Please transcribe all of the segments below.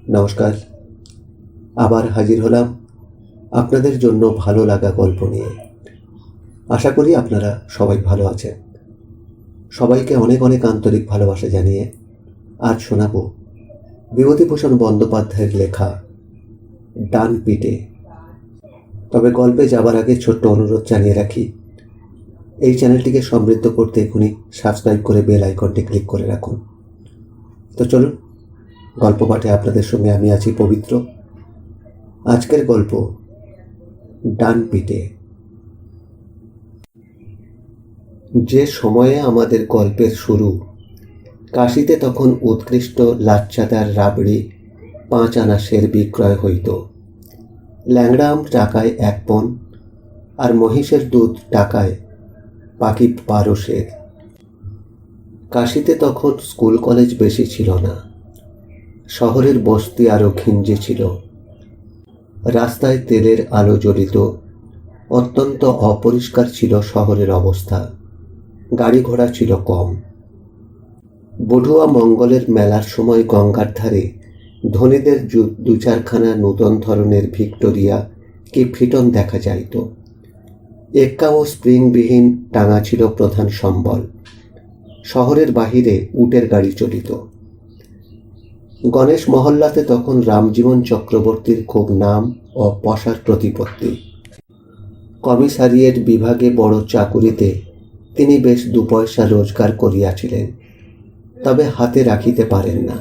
নমস্কার, আবার হাজির হলাম আপনাদের জন্য ভালো লাগা গল্প নিয়ে। আশা করি আপনারা সবাই ভালো আছেন। সবাইকে অনেক অনেক আন্তরিক ভালোবাসা জানিয়ে আজ শোনাব বিভূতিভূষণ বন্দ্যোপাধ্যায়ের লেখা ডান পিঠে। তবে গল্পে যাবার আগে ছোট্ট অনুরোধ জানিয়ে রাখি, এই চ্যানেলটিকে সমৃদ্ধ করতে এখনই সাবস্ক্রাইব করে বেল আইকনটি ক্লিক করে রাখুন। তো চলুন, গল্প পাঠে আপনাদের সঙ্গে আমি আছি পবিত্র। আজকের গল্প ডান পিঠে। যে সময়ে আমাদের গল্পের শুরু, কাশিতে তখন উৎকৃষ্ট লাচ্ছাদার রাবড়ি 5 আনা সের বিক্রয় হইত। ল্যাংড়া আম টাকায় 1 পণ, আর মহিষের দুধ টাকায় বাকি 12 সের। কাশিতে তখন স্কুল কলেজ বেশি ছিল না। শহরের বস্তি আরও ঘিঞ্জে ছিল। রাস্তায় তেলের আলো জ্বলিত। অত্যন্ত অপরিষ্কার ছিল শহরের অবস্থা। গাড়ি ঘোড়া ছিল কম। বড়ুয়া মঙ্গলের মেলার সময় গঙ্গার ধারে ধনীদের 2-4খানা নূতন ধরনের ভিক্টোরিয়া কি ফিটন দেখা যাইত। এক্কা ও স্প্রিংবিহীন টাঙা ছিল প্রধান সম্বল। শহরের বাহিরে উটের গাড়ি চলিত। গণেশ মহল্লাতে তখন রামজীবন চক্রবর্তীর খুব নাম ও পসার প্রতিপত্তি। কমিসারিয়েট বিভাগে বড় চাকুরিতে তিনি বেশ 2 পয়সা রোজগার করিয়াছিলেন, তবে হাতে রাখিতে পারেন না।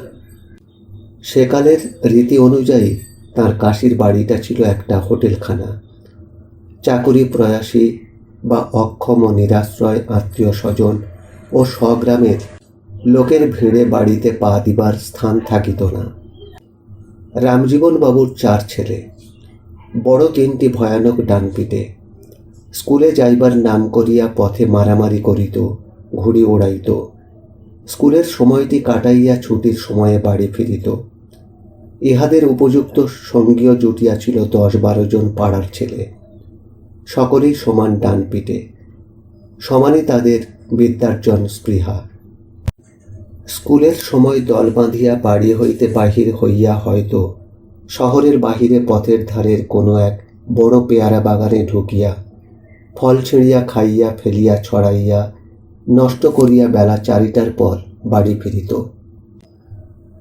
সেকালের রীতি অনুযায়ী তাঁর কাশীর বাড়িটা ছিল একটা হোটেলখানা। চাকুরি প্রয়াসী বা অক্ষম ও নিরাশ্রয় আত্মীয় স্বজন ও স্বগ্রামের লোকের ভিড়ে বাড়িতে পা দিবার স্থান থাকিত না। রামজীবন বাবুর 4 ছেলে, বড় 3টি ভয়ানক ডানপিটে। স্কুলে যাইবার নাম করিয়া পথে মারামারি করিত, ঘুড়ি ওড়াইত। স্কুলের সময়টি কাটাইয়া ছুটির সময়ে বাড়ি ফিরিত। ইহাদের উপযুক্ত সঙ্গীও জুটিয়াছিল 10-12 জন পাড়ার ছেলে। সকলেই সমান ডানপিটে, সমানই তাদের বিদ্যার্জন স্পৃহা। স্কুলের সময় দল বাঁধিয়া বাড়ি হইতে বাহির হইয়া হয়তো শহরের বাহিরে পথের ধারের কোনো এক বড় পেয়ারা বাগানে ঢুকিয়া ফল ছিঁড়িয়া খাইয়া ফেলিয়া ছড়াইয়া নষ্ট করিয়া বেলা 4টার পর বাড়ি ফিরিত।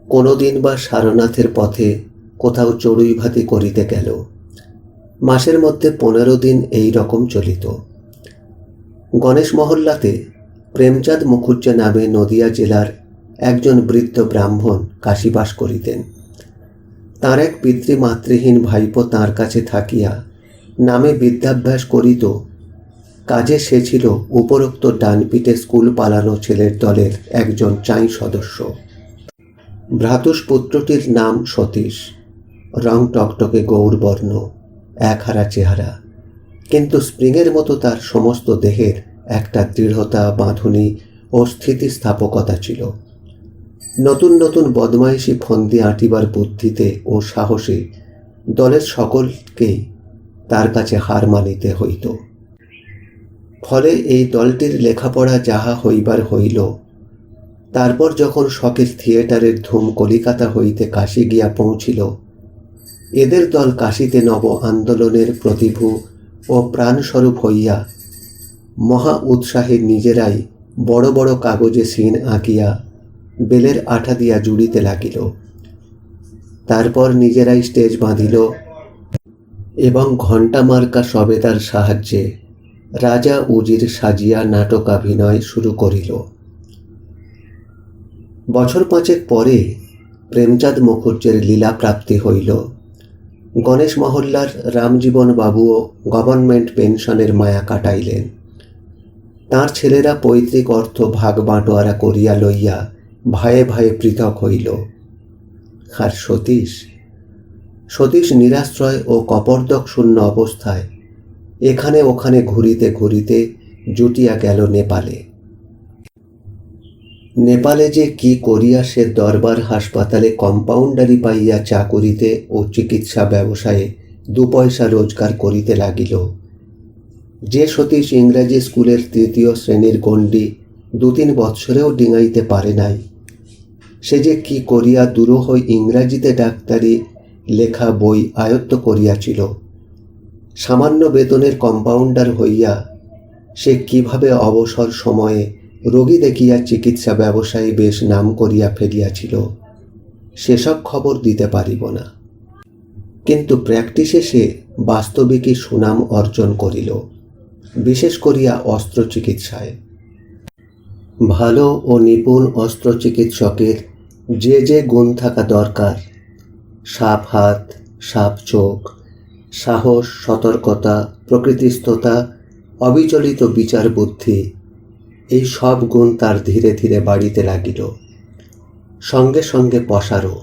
কোনো দিন বা সারনাথের পথে কোথাও চড়ুই ভাতি করিতে গেল। মাসের মধ্যে 15 দিন এই রকম চলিত। গণেশ মহল্লাতে প্রেমচাঁদ মুখুজ্জে নামে নদিয়া জেলার একজন বৃদ্ধ ব্রাহ্মণ কাশীবাস করিতেন। তাঁর এক পিতৃমাতৃহীন ভাইপো তাঁর কাছে থাকিয়া নামে বিদ্যাভ্যাস করিত। কাজে সে ছিল উপরোক্ত ডানপিটে স্কুল পালানো ছেলের দলের একজন চাই সদস্য। ভ্রাতুষ্পুত্রটির নাম সতীশ। রং টকটকে গৌরবর্ণ, একহারা চেহারা, কিন্তু স্প্রিংয়ের মতো তার সমস্ত দেহের একটা দৃঢ়তা, বাঁধুনি ও স্থিতিস্থাপকতা ছিল। নতুন নতুন বদমাইশি ফন্দি আঁটিবার বুদ্ধিতে ও সাহসে দলের সকলকেই তার কাছে হার মানিতে হইত। ফলে এই দলটির লেখাপড়া যাহা হইবার হইল। তারপর যখন শখের থিয়েটারের ধুম কলিকাতা হইতে কাশী গিয়া পৌঁছিল, এদের দল কাশীতে নব আন্দোলনের প্রতিভু ও প্রাণস্বরূপ হইয়া মহা উৎসাহে নিজেরাই বড় বড় কাগজে সিন আঁকিয়া বেলের আঠা দিয়া জুড়িতে লাগিল। তারপর নিজেরাই স্টেজ বাঁধিল এবং ঘণ্টা মার্কা সবেতার সাহায্যে রাজা উজির সাজিয়া নাটকাভিনয় শুরু করিল। বছর 5 পরে প্রেমচাঁদ মুখুজ্জের লীলা প্রাপ্তি হইল। গণেশ মহল্লার রামজীবন বাবুও গভর্নমেন্ট পেনশনের মায়া কাটাইলেন। তাঁর ছেলেরা পৈতৃক অর্থ ভাগ বাঁটোয়ারা করিয়া লইয়া ভায়ে ভায়ে পৃথক হইল। আর সতীশ নিরাশ্রয় ও কপর্দক শূন্য অবস্থায় এখানে ওখানে ঘুরিতে ঘুরিতে জুটিয়া গেল নেপালে। নেপালে যে কি করিয়া সে দরবার হাসপাতালে কম্পাউন্ডারি পাইয়া চাকুরিতে ও চিকিৎসা ব্যবসায়ে 2 পয়সা রোজগার করিতে লাগিল। যে সতীশ ইংরাজি স্কুলের 3য় শ্রেণীর গণ্ডি 2-3 বৎসরেও ডিঙাইতে পারে নাই, সে যে কি করিয়া দুরূহ ইংরাজিতে ডাক্তারি লেখা বই আয়ত্ত করিয়াছিল, সামান্য বেতনের কম্পাউন্ডার হইয়া সে কিভাবে অবসর সময়ে রোগী দেখিয়া চিকিৎসা ব্যবসায়ী বেশ নাম করিয়া ফেলিয়াছিল, সেসব খবর দিতে পারিব না। কিন্তু প্র্যাকটিসে সে বাস্তবিকই সুনাম অর্জন করিল, বিশেষ করিয়া অস্ত্রচিকিৎসায়। ভালো ও নিপুণ অস্ত্রচিকিৎসকের যে যে গুণ থাকা দরকার, সাপ হাত, সাপ চোখ, সাহস, সতর্কতা, প্রকৃতিস্থতা, অবিচলিত বিচার বুদ্ধি, এই সব গুণ তার ধীরে ধীরে বাড়িতে লাগিল। সঙ্গে সঙ্গে পসারও।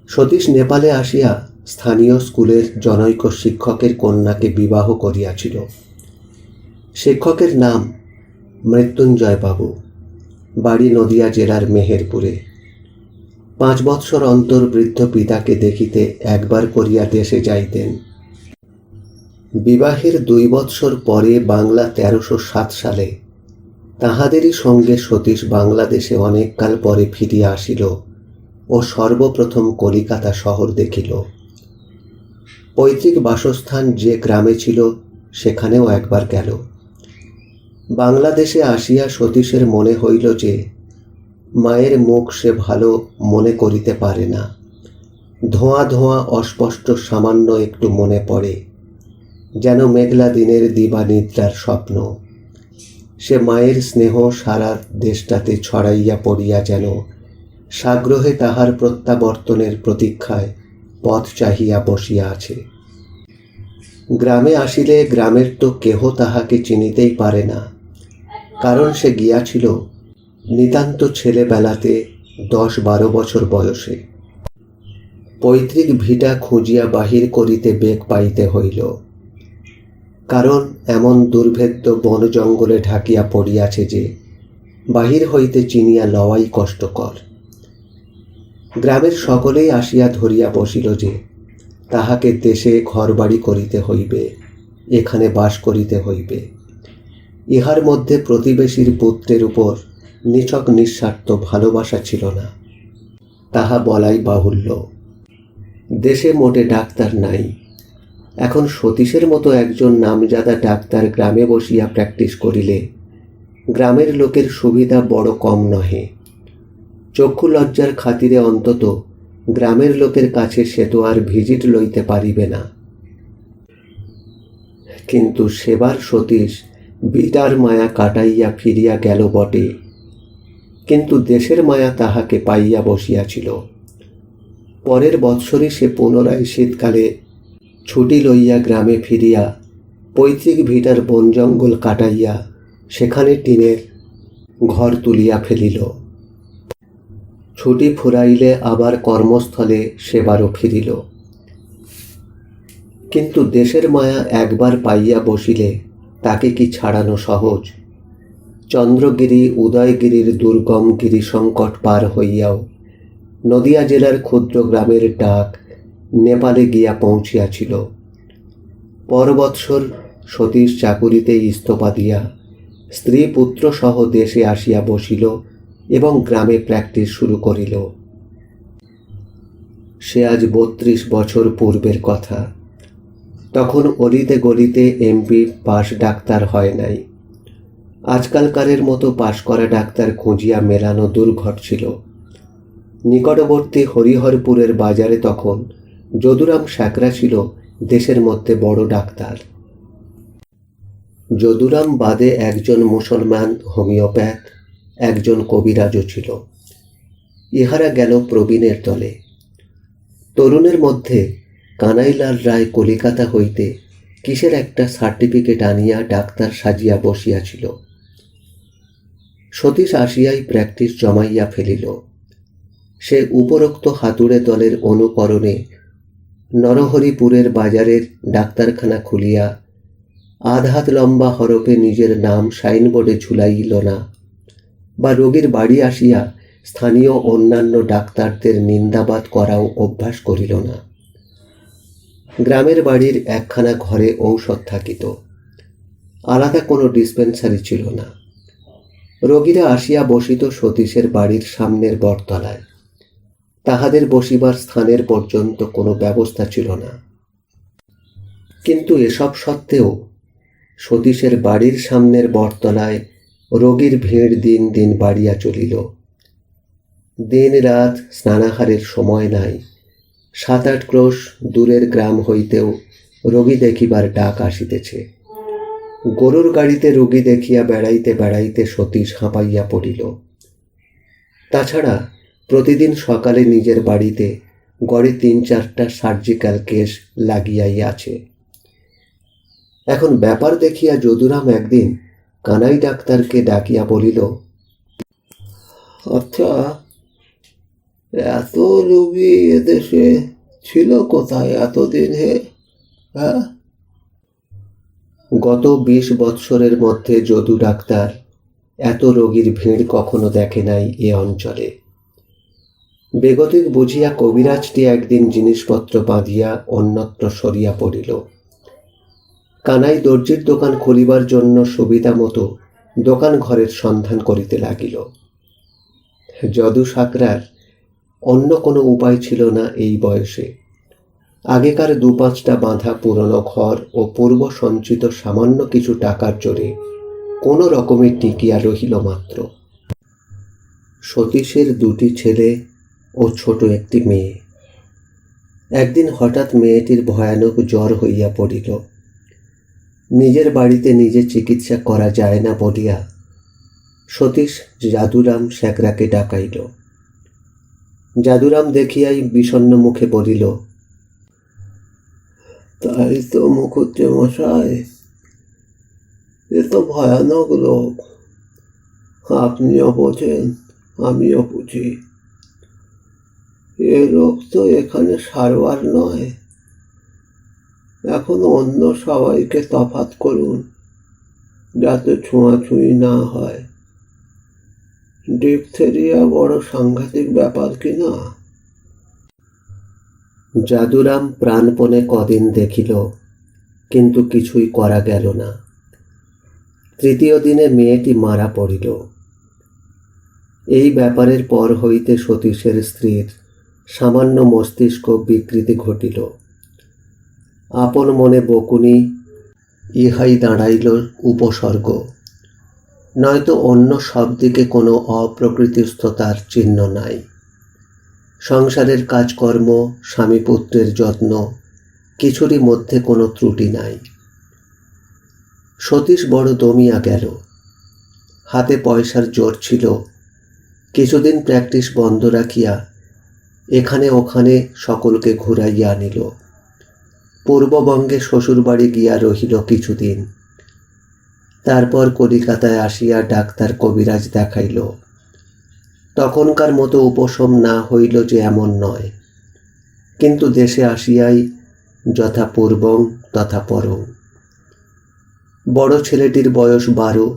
সতীশ নেপালে আসিয়া স্থানীয় স্কুলের জনৈক শিক্ষকের কন্যাকে বিবাহ করিয়াছিল। শিক্ষকের নাম মৃত্যুঞ্জয়বাবু, বাড়ি নদিয়া জেলার মেহেরপুরে। 5 বৎসর অন্তর বৃদ্ধ পিতাকে দেখিতে একবার করিয়া দেশে যাইতেন। বিবাহের 2 বৎসর পরে বাংলা 1307 সালে তাহাদেরই সঙ্গে সতীশ বাংলাদেশে অনেককাল পরে ফিরিয়া আসিল ও সর্বপ্রথম কলিকাতা শহর দেখিল। পৈতৃক বাসস্থান যে গ্রামে ছিল সেখানেও একবার গেল। বাংলাদেশে আসিয়া সতীশের মনে হইল যে মায়ের মুখ সে ভালো মনে করিতে পারে না। ধোঁয়া ধোঁয়া অস্পষ্ট সামান্য একটু মনে পড়ে, যেন মেঘলা দিনের দিবানিদ্রার স্বপ্ন। সে মায়ের স্নেহ সারা দেশটাতে ছড়াইয়া পড়িয়া যেন সাগ্রহে তাহার প্রত্যাবর্তনের প্রতীক্ষায় পথ চাহিয়া বসিয়া আছে। গ্রামে আসিলে গ্রামের তো কেহ তাহাকে চিনিতেই পারে না, কারণ সে গিয়াছিল নিতান্ত ছেলেবেলাতে 10-12 বছর বয়সে। পৈতৃক ভিটা খুঁজিয়া বাহির করিতে বেগ পাইতে হইল, কারণ এমন দুর্ভেদ্য বন জঙ্গলে ঢাকিয়া পড়িয়াছে যে বাহির হইতে চিনিয়া লওয়াই কষ্টকর। গ্রামের সকলেই আসিয়া ধরিয়া বসিল যে তাহাকে দেশে ঘরবাড়ি করিতে হইবে, এখানে বাস করিতে হইবে। ইহার মধ্যে প্রতিবেশীর পুত্রের উপর নিছক নিঃস্বার্থ ভালোবাসা ছিল না, তাহা বলাই বাহুল্য। দেশে মোটে ডাক্তার নাই। এখন সতীশের মতো একজন নামজাদা ডাক্তার গ্রামে বসিয়া প্র্যাকটিস করিলে গ্রামের লোকের সুবিধা বড় কম নহে। চক্ষু লজ্জার খাতিরে অন্তত গ্রামের লোকের কাছে সে তো আর ভিজিট লইতে পারিবে না। কিন্তু সেবার সতীশ বিটার মায়া কাটাইয়া ফিরিয়া গেল বটে, কিন্তু দেশের মায়া তাহাকে পাইয়া বসিয়াছিল। পরের বৎসরে সে পুনরায় শীতকালে ছুটি লইয়া গ্রামে ফিরিয়া পৈতৃক ভিটার বন জঙ্গল কাটাইয়া সেখানে টিনের ঘর তুলিয়া ফেলিল। ছুটি ফুরাইলে আবার কর্মস্থলে সেবারও ফিরিল। কিন্তু দেশের মায়া একবার পাইয়া বসিলে তাকে কি ছাড়ানো সহজ? চন্দ্রগিরি উদয়গিরির দুর্গম গিরি সংকট পার হইয়াও নদিয়া জেলার ক্ষুদ্র গ্রামের ডাক নেপালে গিয়া পৌঁছিয়াছিল। পর বৎসর সতীশ চাকুরিতে ইস্তফা দিয়া স্ত্রী পুত্র সহ দেশে আসিয়া বসিল এবং গ্রামে প্র্যাকটিস শুরু করিল। সে আজ 32 বছর পূর্বের কথা। তখন অলিতে গলিতে এমপি পাস ডাক্তার হয় নাই। আজকালকারের মতো পাশ করা ডাক্তার খুঁজিয়া মেলানো দুর্ঘট ছিল। নিকটবর্তী হরিহরপুরের বাজারে তখন যদুরাম স্যাকরা ছিল দেশের মধ্যে বড় ডাক্তার। যদুরাম বাদে একজন মুসলমান হোমিওপ্যাথ, একজন কবিরাজও ছিল। ইহারা গেল প্রবীণের দলে। তরুণের মধ্যে কানাইলাল রায় কলিকাতা হইতে কিসের একটা সার্টিফিকেট আনিয়া ডাক্তার সাজিয়া বসিয়াছিল। সতীশ আসিয়াই প্র্যাকটিস জমাইয়া ফেলিল। সে উপরোক্ত হাতুড়ে দলের অনুকরণে নরহরিপুরের বাজারের ডাক্তারখানা খুলিয়া আধ হাত লম্বা হরফে নিজের নাম সাইনবোর্ডে ঝুলাইল না, বা রোগীর বাড়ি আসিয়া স্থানীয় অন্যান্য ডাক্তারদের নিন্দাবাদ করাও অভ্যাস করিল না। গ্রামের বাড়ির একখানা ঘরে ঔষধ থাকিত, আলাদা কোনো ডিসপেন্সারি ছিল না। রোগীরা আসিয়া বসিত সতীশের বাড়ির সামনের বটতলায়। তাহাদের বসিবার স্থানের পর্যন্ত কোনো ব্যবস্থা ছিল না। কিন্তু এসব সত্ত্বেও সতীশের বাড়ির সামনের বটতলায় রোগীর ভিড় দিন দিন বাড়িয়া চলিল। দিন রাত স্নানাহারের সময় নাই। 7-8 ক্রোশ দূরের গ্রাম হইতেও রোগী দেখিবার ডাক আসিতেছে। গরুর গাড়িতে রোগী দেখিয়া বেড়াইতে বেড়াইতে সতীশ হাঁপাইয়া পড়িল। তাছাড়া প্রতিদিন সকালে নিজের বাড়িতে গড়ে 3-4টা সার্জিক্যাল কেস লাগিয়াই আছে। এখন ব্যাপার দেখিয়া যদুরাম একদিন কানাই ডাক্তারকে ডাকিয়া বলিল, আচ্ছা, এত রোগী এদেশে ছিল কোথায় এতদিন হে? হ্যাঁ, গত 20 বৎসরের মধ্যে যদু ডাক্তার এত রোগীর ভিড় কখনো দেখে নাই এ অঞ্চলে। বেগতিক বুঝিয়া কবিরাজটি একদিন জিনিসপত্র বাঁধিয়া অন্যত্র সরিয়া পড়িল। কানাই দর্জির দোকান খুলিবার জন্য সুবিধা মতো দোকান ঘরের সন্ধান করিতে লাগিল। যদু সাকরার অন্য কোনো উপায় ছিল না এই বয়সে। আগেকার 2-5টা বাঁধা পুরনো ঘর ও পূর্ব সঞ্চিত সামান্য কিছু টাকার জোরে কোনো রকমে টিকিয়া রহিল মাত্র। সতীশের 2টি ছেলে ও ছোট একটি মেয়ে। একদিন হঠাৎ মেয়েটির ভয়ানক জ্বর হইয়া পড়িল। নিজের বাড়িতে নিজে চিকিৎসা করা যায় না বলিয়া সতীশ যাদুরাম শেখরাকে ডাকাইল। যাদুরাম দেখিয়াই বিষণ্ণ মুখে বলিল, তাই তো মুখুজ্জে মশাই, এ তো ভয়ানক রোগ। আপনিও বোঝেন, আমিও বুঝি। এ রোগ তো এখানে সারবার নয়। এখন অন্য সবাইকে তফাৎ করুন যাতে ছোঁয়াছুঁয়ি না হয়। ডিপথেরিয়া বড় সাংঘাতিক ব্যাপার কিনা? যাদুরাম প্রাণপণে কদিন দেখিল, কিন্তু কিছুই করা গেল না। 3য় দিনে মেয়েটি মারা পড়িল। এই ব্যাপারের পর হইতে সতীশের স্ত্রীর সামান্য মস্তিষ্ক বিকৃতি ঘটিল। আপন মনে বকুনি, ইহাই দাঁড়াইল উপসর্গ, নয়তো অন্য সব দিকে কোনো অপ্রকৃতিস্থতার চিহ্ন নাই। সংসারের কাজকর্ম, স্বামী পুত্রের যত্ন, কিছুরই মধ্যে কোনো ত্রুটি নাই। সতীশ বড় দমিয়া গেল। হাতে পয়সার জোর ছিল। কিছুদিন প্র্যাকটিস বন্ধ রাখিয়া এখানে ওখানে সকলকে ঘুরাইয়া আনিল। পূর্ববঙ্গে শ্বশুরবাড়ি গিয়া রহিল কিছুদিন। তারপর কলিকাতায় আসিয়া ডাক্তার কবিরাজ দেখাইল। তখনকার মতো উপশম না হইল যে এমন নয়, কিন্তু দেশে আসিয়াই যথা পূর্বং তথা পরং। বড় ছেলেটির বয়স 12।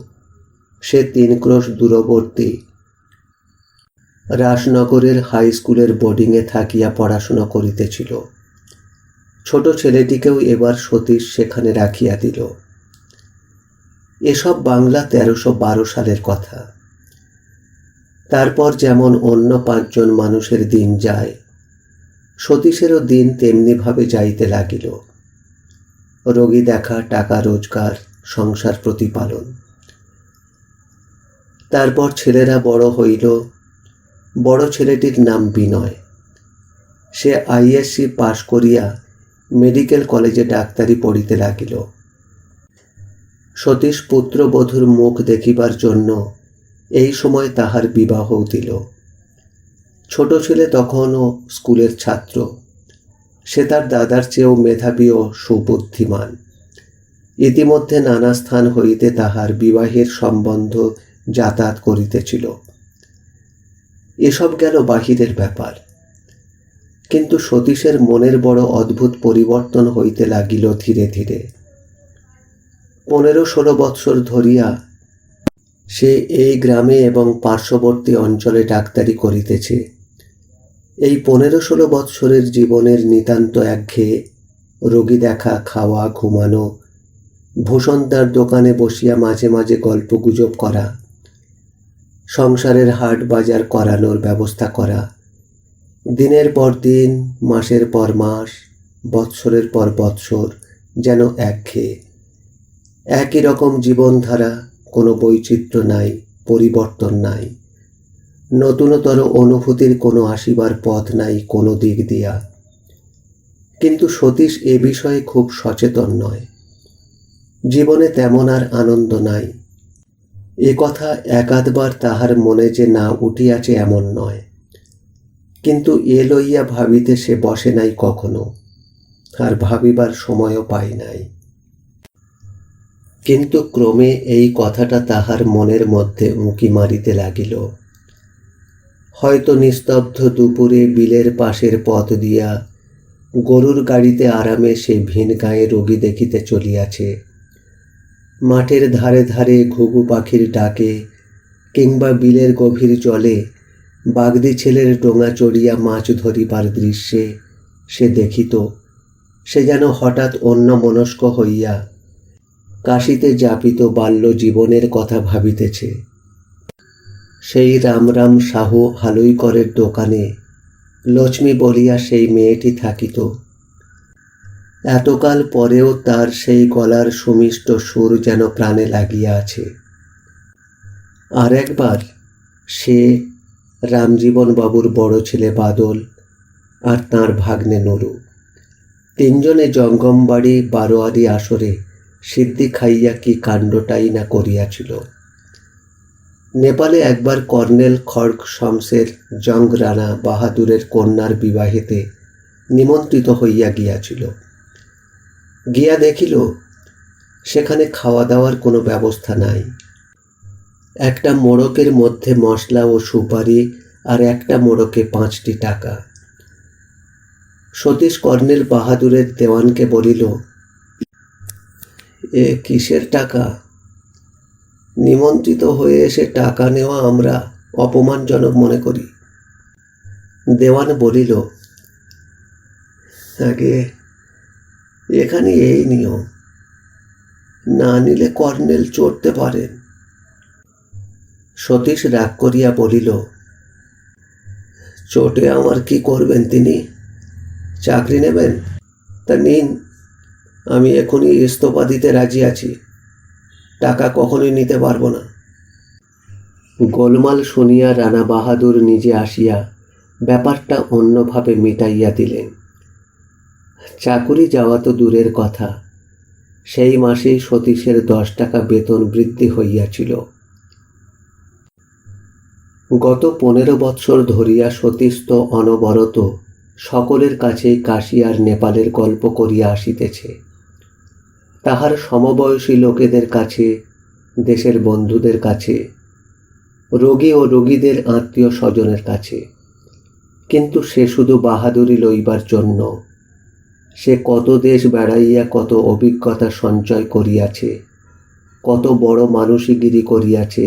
সে 3 ক্রোশ দূরবর্তী রাসনগরের হাই স্কুলের বোর্ডিংয়ে থাকিয়া পড়াশোনা করিতেছিল। ছোট ছেলেটিকেও এবার সতীশ সেখানে রাখিয়া দিল। এসব বাংলা 1312 সালের কথা। তারপর যেমন অন্য 5 জন মানুষের দিন যায়, সতীশেরও দিন তেমনিভাবে যাইতে লাগিল। রোগী দেখা, টাকা রোজগার, সংসার প্রতিপালন। তারপর ছেলেরা বড় হইল। বড় ছেলেটির নাম বিনয়। সে আইএসসি পাশ করিয়া মেডিকেল কলেজে ডাক্তারি পড়িতে লাগিল। সতীশ পুত্রবধূর মুখ দেখিবার জন্য এই সময় তাহার বিবাহ দিল। ছোট ছেলে তখনও স্কুলের ছাত্র। সে তার দাদার চেয়েও মেধাবী ও সুবুদ্ধিমান। ইতিমধ্যে নানা স্থান হইতে তাহার বিবাহের সম্বন্ধ যাতায়াত করিতেছিল। এসব গেল বাহিরের ব্যাপার। কিন্তু সতীশের মনের বড় অদ্ভুত পরিবর্তন হইতে লাগিল ধীরে ধীরে। 15-16 বৎসর ধরিয়া সে এই গ্রামে এবং পার্শ্ববর্তী অঞ্চলে ডাক্তারি করিতেছে। এই 15-16 বৎসরের জীবনের নিতান্ত একঘেয়ে। রোগী দেখা, খাওয়া, ঘুমানো, ভূষণদার দোকানে বসিয়া মাঝে মাঝে গল্পগুজব করা, সংসারের হাট বাজার করানোর ব্যবস্থা করা, দিনের পর দিন, মাসের পর মাস, বৎসরের পর বৎসর যেন একঘেয়ে। একই রকম জীবনধারা, কোনো বৈচিত্র্য নাই, পরিবর্তন নাই, নতুনতর অনুভূতির কোনো আসিবার পথ নাই কোনো দিক দিয়া। কিন্তু সতীশ এ বিষয়ে খুব সচেতন নয়। জীবনে তেমন আর আনন্দ নাই, এ কথা একাধবার তাহার মনে যে না উঠিয়াছে এমন নয়, কিন্তু এ লইয়া ভাবিতে সে বসে নাই কখনো, আর ভাবিবার সময়ও পায় নাই। কিন্তু ক্রমে এই কথাটা তাহার মনের মধ্যে উঁকি মারিতে লাগিল। হয়তো নিস্তব্ধ দুপুরে বিলের পাশের পথ দিয়া গরুর গাড়িতে আরামে সে ভিন গায়ে রোগী দেখিতে চলিয়াছে, মাঠের ধারে ধারে ঘুঘু পাখির ডাকে কিংবা বিলের গভীর জলে বাগদি ছেলের ডোঙা চড়িয়া মাছ ধরিবার দৃশ্যে সে দেখিত, সে যেন হঠাৎ অন্যমনস্ক হইয়া কাশিতে যাপিত বাল্য জীবনের কথা ভাবিতেছে। সেই রামরাম সাহু হালুইকরের দোকানে লক্ষ্মী বলিয়া সেই মেয়েটি থাকিত। এতকাল পরেও তার সেই গলার সুমিষ্ট সুর যেন প্রাণে লাগিয়া আছে। আর একবার সে, রামজীবন বাবুর বড় ছেলে বাদল আর তাঁর ভাগ্নে নুরু, তিনজনে জঙ্গমবাড়ি বারোয়ারি আসরে সিদ্ধি খাইয়া কি কাণ্ডটাই না করিয়াছিল। নেপালে একবার কর্নেল খড়গ শমশের জং রানা বাহাদুরের কন্যার বিবাহেতে নিমন্ত্রিত হইয়া গিয়াছিল। গিয়া দেখিল সেখানে খাওয়া দাওয়ার কোনো ব্যবস্থা নাই। একটা মোড়কের মধ্যে মশলা ও সুপারি, আর একটা মোড়কে 5টি টাকা। সতীশ কর্নেল বাহাদুরের দেওয়ানকে বলিল, এ কিসের টাকা? নিমন্ত্রিত হয়ে এসে টাকা নেওয়া আমরা অপমানজনক মনে করি। দেওয়ান বলিল, আগে এখানে এই নিয়ম, না নিলে কর্নেল চড়তে পারেন। সতীশ রাগ করিয়া বলিল, চোটে আমার কি করবেন তিনি? চাকরি নেবেন? তা নিন, আমি এখনই ইস্তফা দিতে রাজি আছি, টাকা কখনোই নিতে পারবো না। গোলমাল শুনিয়া রানা বাহাদুর নিজে আসিয়া ব্যাপারটা অন্যভাবে মিটাইয়া দিলেন। চাকুরি যাওয়া তো দূরের কথা, সেই মাসেই সতীশের 10 টাকা বেতন বৃদ্ধি হইয়াছিল। গত 15 বৎসর ধরিয়া সতীশ তো অনবরত সকলের কাছেই কাশী আর নেপালের গল্প করিয়া আসিতেছে। তাহার সমবয়সী লোকেদের কাছে, দেশের বন্ধুদের কাছে, রোগী ও রোগীদের আত্মীয় স্বজনের কাছে। কিন্তু সে শুধু বাহাদুরি লইবার জন্য। সে কত দেশ বেড়াইয়া কত অভিজ্ঞতা সঞ্চয় করিয়াছে, কত বড় মানসিকগিরি করিয়াছে,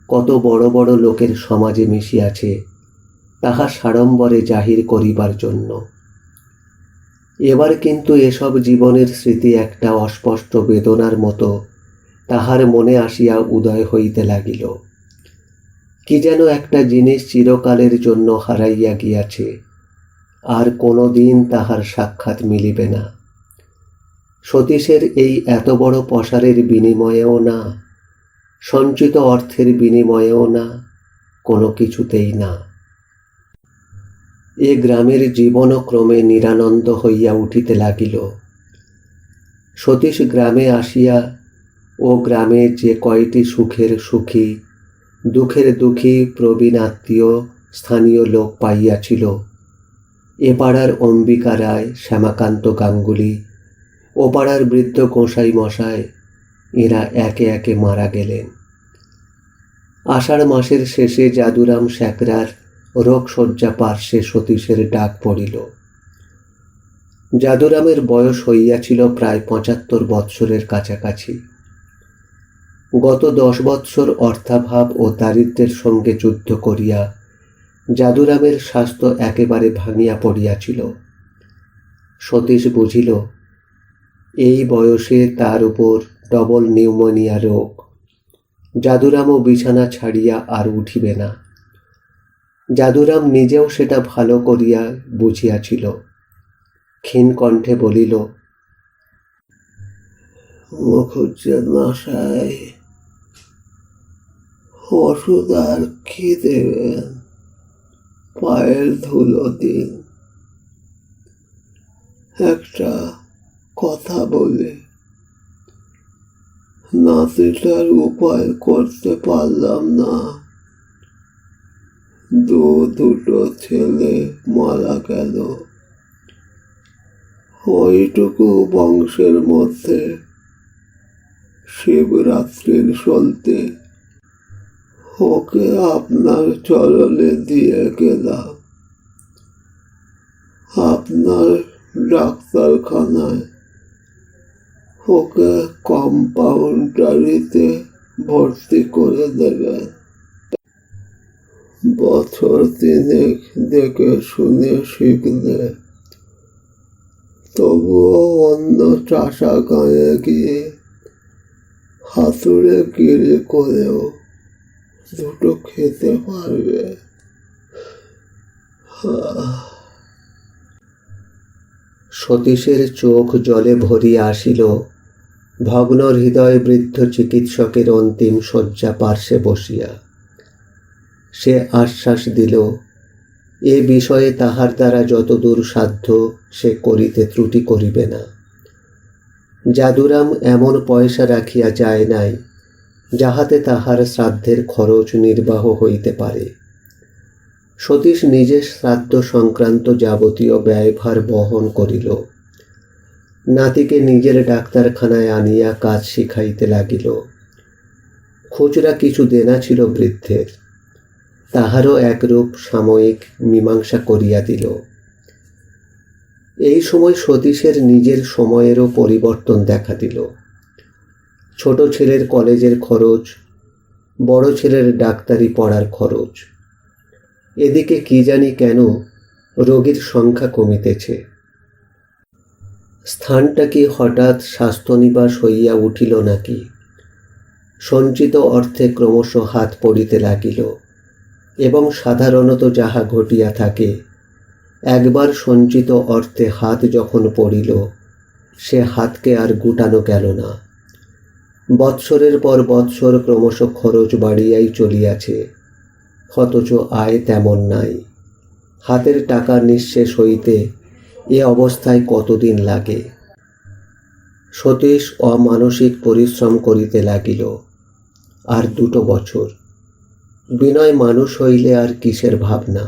কত বড় বড় লোকের সমাজে মিশিয়াছে, তাহা সাড়ম্বরে জাহির করিবার জন্য। এবার কিন্তু এসব জীবনের স্মৃতি একটা অস্পষ্ট বেদনার মতো তাহার মনে আসিয়া উদয় হইতে লাগিল। কি যেন একটা জিনিস চিরকালের জন্য হারাইয়া গিয়াছে, আর কোনো দিন তাহার সাক্ষাৎ মিলিবে না। সতীশের এই এত বড় পসারের বিনিময়েও না, সঞ্চিত অর্থের বিনিময়েও না, কোনো কিছুতেই না। এ গ্রামের জীবনও ক্রমে নিরানন্দ হইয়া উঠিতে লাগিল। সতীশ গ্রামে আসিয়া ও গ্রামে যে কয়টি সুখের সুখী, দুঃখের দুঃখী প্রবীণ আত্মীয় স্থানীয় লোক পাইয়াছিল, এ পাড়ার অম্বিকা রায়, শ্যামাকান্ত গাঙ্গুলি, ও পাড়ার বৃদ্ধ গোসাই মশাই, এরা একে একে মারা গেলেন। আষাঢ় মাসের শেষে যাদুরাম স্যাকরার রোগশয্যা পার্শ্বে সতীশের ডাক পড়িল। যাদুরামের বয়স হইয়াছিল প্রায় 75 বৎসরের কাছাকাছি। গত 10 বৎসর অর্থাভাব ও দারিদ্র্যের সঙ্গে যুদ্ধ করিয়া যাদুরামের স্বাস্থ্য একেবারে ভাঙিয়া পড়িয়াছিল। সতীশ বুঝিল এই বয়সে তার উপর ডবল নিউমোনিয়া রোগ। জাদুরামও বিছানা ছাড়িয়া আর উঠিবে না। জাদুরাম নিজেও সেটা ভালো করিয়া বুঝিয়াছিল। ক্ষীণ কণ্ঠে বলিল, মুখুজ্জের মশাই, ওষুধ আর কি দেবেন? পায়ের ধুলো দিন। একটা কথা বলি, নাতিটার উপায় করতে পারলাম না। দুটো ছেলে মারা গেল। ওইটুকু বংশের মধ্যে শিবরাত্রির সলতে ওকে আপনার চরণে দিয়ে গেলাম। আপনার ডাক্তারখানায় ওকে কম্পাউন্ডারিতে ভর্তি করে দেবেন। বছর 3 দেখে শুনে শিখলে, তবুও অন্য চাষা গায়ে গিয়ে হাতুড়ে গিরি করেও দুটো খেতে পারবে। সতীশের চোখ জলে ভরিয়া আসিল। ভগ্ন হৃদয় বৃদ্ধ চিকিৎসকের অন্তিম শয্যা পার্শ্বে বসিয়া সে আশ্বাস দিল, এ বিষয়ে তাহার দ্বারা যতদূর সাধ্য সে করিতে ত্রুটি করিবে না। জাদুরাম এমন পয়সা রাখিয়া যায় নাই যাহাতে তাহার শ্রাদ্ধের খরচ নির্বাহ হইতে পারে। সতীশ নিজে শ্রাদ্ধ সংক্রান্ত যাবতীয় ব্যয়ভার বহন করিল। নাতিকে নিজের ডাক্তারখানায় আনিয়া কাজ শিখাইতে লাগিল। খুচরা কিছু দেনা ছিল বৃদ্ধের, তাহারও একরূপ সাময়িক মীমাংসা করিয়া দিল। এই সময় সতীশের নিজের সময়েরও পরিবর্তন দেখা দিল। ছোট ছেলের কলেজের খরচ, বড় ছেলের ডাক্তারি পড়ার খরচ। এদিকে কি জানি কেন রোগীর সংখ্যা কমিতেছে। স্থানটা কি হঠাৎ স্বাস্থ্যনিবাস হইয়া উঠিল নাকি? সঞ্চিত অর্থে ক্রমশ হাত পড়িতে লাগিল, এবং সাধারণত যাহা ঘটিয়া থাকে, একবার সঞ্চিত অর্থে হাত যখন পড়িল, সে হাতকে আর গুটানো গেল না। বৎসরের পর বৎসর ক্রমশ খরচ বাড়িয়াই চলিয়াছে, অথচ আয় তেমন নাই। হাতের টাকা নিঃশেষ হইতে এ অবস্থায় কতদিন লাগে। সতীশ অমানসিক পরিশ্রম করিতে লাগিল। আর 2 বছর। বিনয় মানুষ হইলে আর কিসের ভাবনা।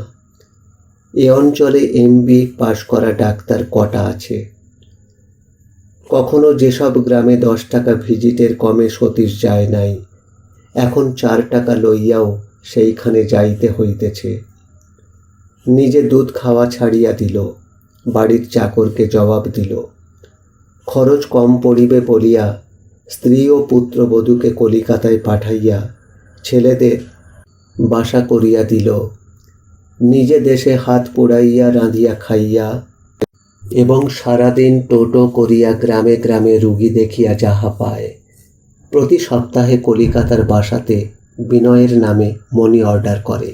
এ অঞ্চলে MB পাশ করা ডাক্তার কটা আছে? কখনো যেসব গ্রামে 10 টাকা ভিজিটের কমে সতীশ যায় নাই, এখন 4 টাকা লইয়াও সেইখানে যাইতে হইতেছে। নিজে দুধ খাওয়া ছাড়িয়া দিল, বাড়ির চাকরকে জবাব দিল। খরচ কম পড়িবে বলিয়া স্ত্রী ও পুত্রবধূকে কলিকাতায় পাঠাইয়া ছেলেদের বাসা করিয়া দিল। নিজে দেশে হাত পোড়াইয়া রাঁধিয়া খাইয়া এবং সারাদিন টোটো করিয়া গ্রামে গ্রামে রুগী দেখিয়া যাহা পায়, প্রতি সপ্তাহে কলিকাতার বাসাতে বিনয়ের নামে মনি অর্ডার করে।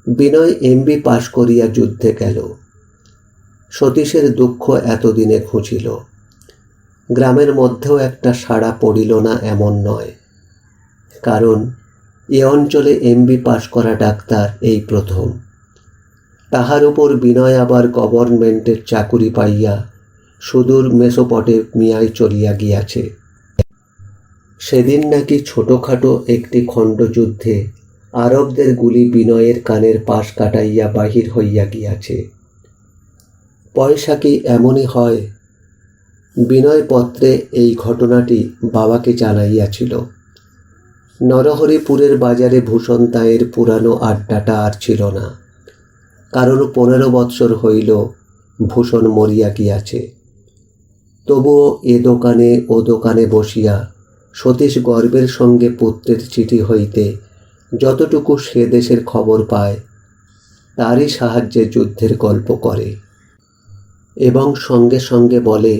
বিনয় MB পাশ করিয়া যুদ্ধে গেল। সতীশের দুঃখ এতদিনে ঘুচিল। গ্রামের মধ্যেও একটা সাড়া পড়িল না এমন নয়, কারণ এ অঞ্চলে MB পাশ করা ডাক্তার এই প্রথম। তাহার উপর বিনয় আবার গভর্নমেন্টের চাকুরি পাইয়া সুদূর মেসোপটেমিয়ায় চলিয়া গিয়াছে। সেদিন নাকি ছোটখাটো একটি খণ্ডযুদ্ধে আরবদের গুলি বিনয়ের কানের পাশ কাটাইয়া বাহির হইয়া গিয়াছে। পয়সা কি এমনই হয়? বিনয় পত্রে এই ঘটনাটি বাবাকে জানাইয়াছিল। নরহরিপুরের বাজারে ভূষণ তাঁয়ের পুরানো আড্ডাটা আর ছিল না, কারণ 15 বৎসর হইল ভূষণ মরিয়া গিয়াছে। তবুও এ দোকানে ও দোকানে বসিয়া সতীশ গর্বের সঙ্গে পুত্রের চিঠি হইতে যতটুকু সে দেশের খবর পায়, তারই সাহায্যে যুদ্ধের গল্প করে এবং সঙ্গে সঙ্গে বলে,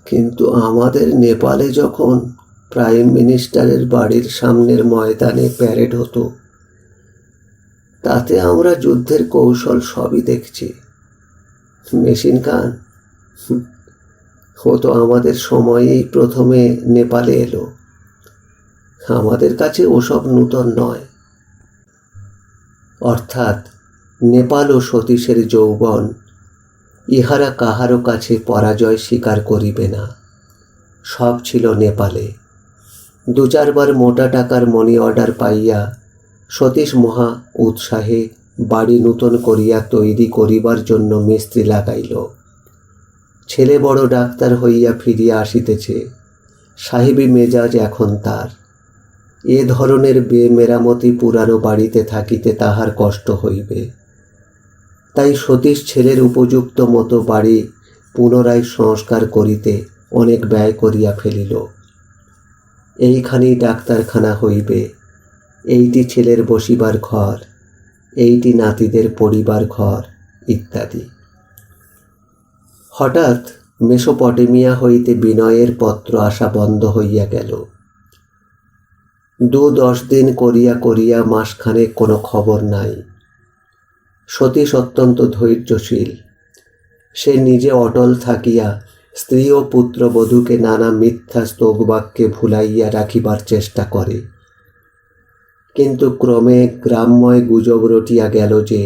কিন্তু আমাদের নেপালে যখন প্রাইম মিনিস্টারের বাড়ির সামনের ময়দানে প্যারেড হতো। তাতে আমরা যুদ্ধের কৌশল সবই দেখছি। মেশিন গান, ও তো আমাদের সময়েই প্রথমে নেপালে এলো। আমাদের কাছে ওসব নূতন নয়। অর্থাৎ নেপাল ও সতীশের যৌবন, ইহারা কাহারও কাছে পরাজয় স্বীকার করিবে না। সব ছিল নেপালে। 2-4 বার মোটা টাকার মনি অর্ডার পাইয়া সতীশ মহা উৎসাহে বাড়ি নূতন করিয়া তৈরি করিবার জন্য মিস্ত্রি লাগাইল। ছেলে বড় ডাক্তার হইয়া ফিরিয়া আসিতেছে। সাহেবী মেজাজ এখন তার। এ ধরনের বেমেরামতি পুরানো বাড়িতে থাকিতে তাহার কষ্ট হইবে। তাই সতীশ ছেলের উপযুক্ত মতো বাড়ি পুনরায় সংস্কার করিতে অনেক ব্যয় করিয়া ফেলিল। এইখানেই ডাক্তারখানা হইবে, এইটি ছেলের বসিবার ঘর, এইটি নাতিদের পড়িবার ঘর ইত্যাদি। হঠাৎ মেসোপটেমিয়া হইতে বিনয়ের পত্র আসা বন্ধ হইয়া গেল। 2-10 দিন করিয়া করিয়া মাসখানেক কোনো খবর নাই। সতীশ অত্যন্ত ধৈর্যশীল। সে নিজে অটল থাকিয়া স্ত্রী ও পুত্রবধূকে নানা মিথ্যা স্তোকবাক্যে ভুলাইয়া রাখিবার চেষ্টা করে। কিন্তু ক্রমে গ্রামময় গুজব রটিয়া গেল যে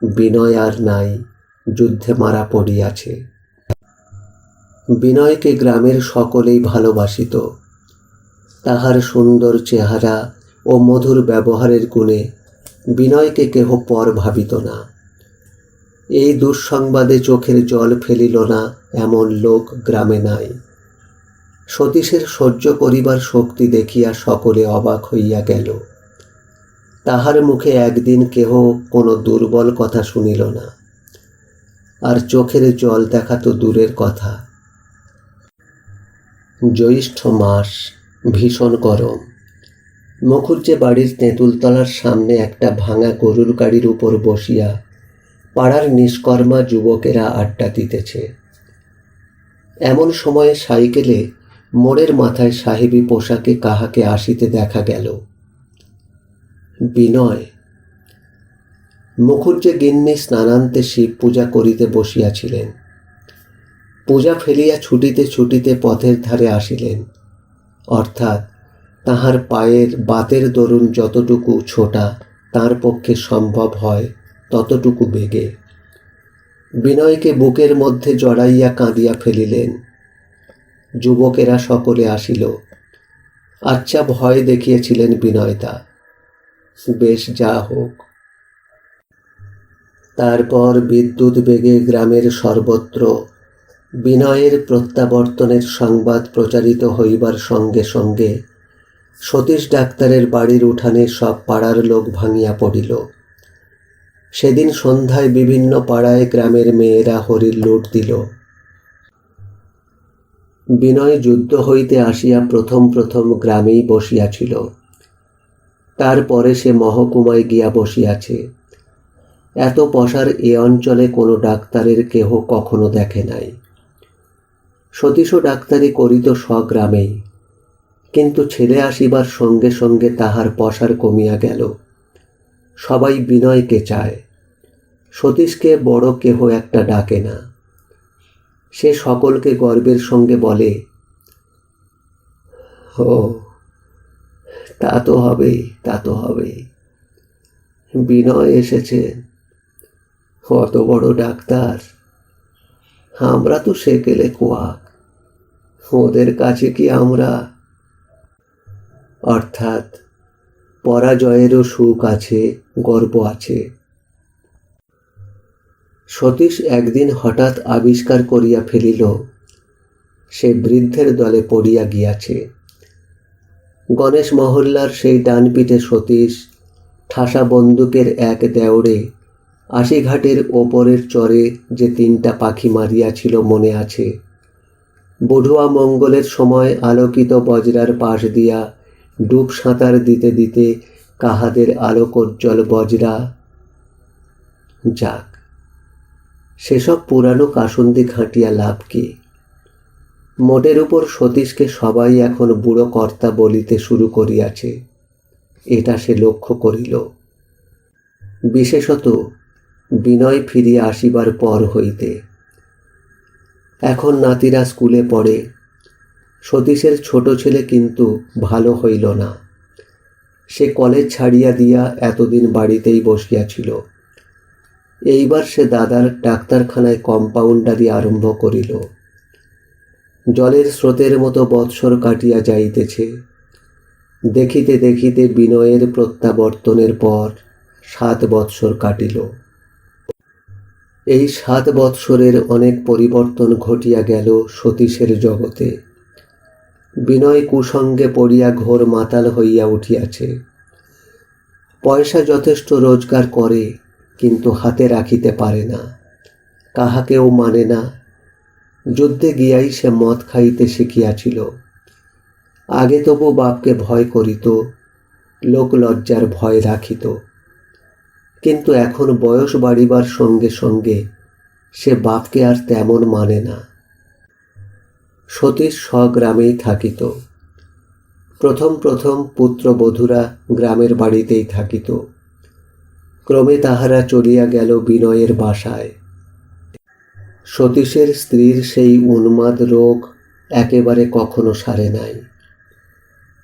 বিনয় আর নাই, যুদ্ধে মারা পড়িয়াছে। বিনয়কে গ্রামের সকলেই ভালোবাসিত। তাহার সুন্দর চেহারা ও মধুর ব্যবহারের গুণে বিনয়কে কেহ পর ভাবিত না। এই দুঃসংবাদে চোখের জল ফেলিল না এমন লোক গ্রামে নাই। সতীশের সহ্য করিবার শক্তি দেখিয়া সকলে অবাক হইয়া গেল। তাহার মুখে একদিন কেহ কোনো দুর্বল কথা শুনিল না। আর চোখের জল দেখা তো দূরের কথা। জ্যৈষ্ঠ মাস, ভীষণ গরম। মুখুজ্জে বাড়ির তেঁতুলতলার সামনে একটা ভাঙা গরুর গাড়ির উপর বসিয়া পাড়ার নিষ্কর্মা যুবকেরা আড্ডা দিতেছে। এমন সময়ে সাইকেলে মোড়ের মাথায় সাহেবী পোশাকে কাহাকে আসিতে দেখা গেল। বিনয়। মুখুজ্জে গিন্নি স্নানান্তে শিব পূজা করিতে বসিয়াছিলেন। পূজা ফেলিয়া ছুটিতে ছুটিতে পথের ধারে আসিলেন। অর্থাৎ তাহার পায়ের বাতের দরুন যতটুকু ছোটা তার পক্ষে সম্ভব হয় ততটুকু বেগে বিনয়কে বুকের মধ্যে জড়াইয়া কাঁদিয়া ফেলিলেন। যুবকেরা সকলে আসিল। আচ্ছা ভয় দেখিয়েছিলেন বিনয়দা, বেশ যা হোক। তারপর বিদ্যুৎ বেগে গ্রামের সর্বত্র বিনয়ের প্রত্যাবর্তনের সংবাদ প্রচারিত হইবার সঙ্গে সঙ্গে সতীশ ডাক্তারের বাড়ির উঠানে সব পাড়ার লোক ভাঙিয়া পড়িল। সেদিন সন্ধ্যায় বিভিন্ন পাড়ায় গ্রামের মেয়েরা হরির লুট দিল। বিনয় যুদ্ধ হইতে আসিয়া প্রথম প্রথম গ্রামেই বসিয়াছিল। তারপরে সে মহকুমায় গিয়া বসিয়াছে। এত পসার এ অঞ্চলে কোনো ডাক্তারের কেহ কখনো দেখে নাই। সতীশও ডাক্তারি করিত স্বগ্রামেই, কিন্তু ছেলে আসিবার সঙ্গে সঙ্গে তাহার পসার কমিয়া গেল। সবাই বিনয়কে চায়, সতীশকে বড় কেহ একটা ডাকে না। সে সকলকে গর্বের সঙ্গে বলে, ও তা তো হবেই, তা তো হবেই। বিনয় এসেছে, কত বড় ডাক্তার। আমরা তো সেকেলে কোয়াক, ওদের কাছে কি আমরা। অর্থাৎ পরাজয়েরও সুখ আছে, গর্ব আছে। সতীশ একদিন হঠাৎ আবিষ্কার করিয়া ফেলিল সে বৃদ্ধের দলে পড়িয়া গিয়াছে। গণেশ মহল্লার সেই ডান পিঠে সতীশ ঠাসা বন্দুকের এক দেওড়ে ৮০ ঘাটের ওপরের চরে যে ৩টা পাখি মারিয়াছিল মনে আছে। বধুয়া মঙ্গলের সময় আলোকিত বজরার পাশ দিয়া ডুব সাঁতার দিতে দিতে কাহাদের আলোকোজ্জ্বল বজরা। যাক, সেসব পুরানো কাসুন্দি ঘাঁটিয়া লাভ কি? মোটের উপর সতীশকে সবাই এখন বুড়ো কর্তা বলিতে শুরু করিয়াছে, এটা সে লক্ষ্য করিল। বিশেষত বিনয় ফিরিয়া আসিবার পর হইতে। এখন নাতিরা স্কুলে পড়ে। সতীশের ছোট ছেলে কিন্তু ভালো হইল না। সে কলেজ ছাড়িয়া দিয়া এতদিন বাড়িতেই বসিয়াছিল। এইবার সে দাদার ডাক্তারখানায় কম্পাউন্ডারি আরম্ভ করিল। জলের স্রোতের মতো বৎসর কাটিয়া যাইতেছে। দেখিতে দেখিতে বিনয়ের প্রত্যাবর্তনের পর 7 বৎসর কাটিল। এই 7 বৎসরের অনেক পরিবর্তন ঘটিয়া গেল সতীশের জগতে। বিনয় কুসঙ্গে পড়িয়া ঘোর মাতাল হইয়া উঠিয়াছে। পয়সা যথেষ্ট রোজগার করে, কিন্তু হাতে রাখিতে পারে না, কাহাকেও মানে না। যুদ্ধে গিয়াই সে মদ খাইতে শিখিয়াছিল। আগে তবু বাপকে ভয় করিত, লোক লজ্জার ভয় রাখিত। কিন্তু এখন বয়স বাড়িবার সঙ্গে সঙ্গে সে বাপকে আর তেমন মানে না। সতীশ স্বগ্রামেই থাকিত। প্রথম প্রথম পুত্রবধূরা গ্রামের বাড়িতেই থাকিত। ক্রমে তাহারা চলিয়া গেল বিনয়ের বাসায়। সতীশের স্ত্রীর সেই উন্মাদ রোগ একেবারে কখনো সারে নাই।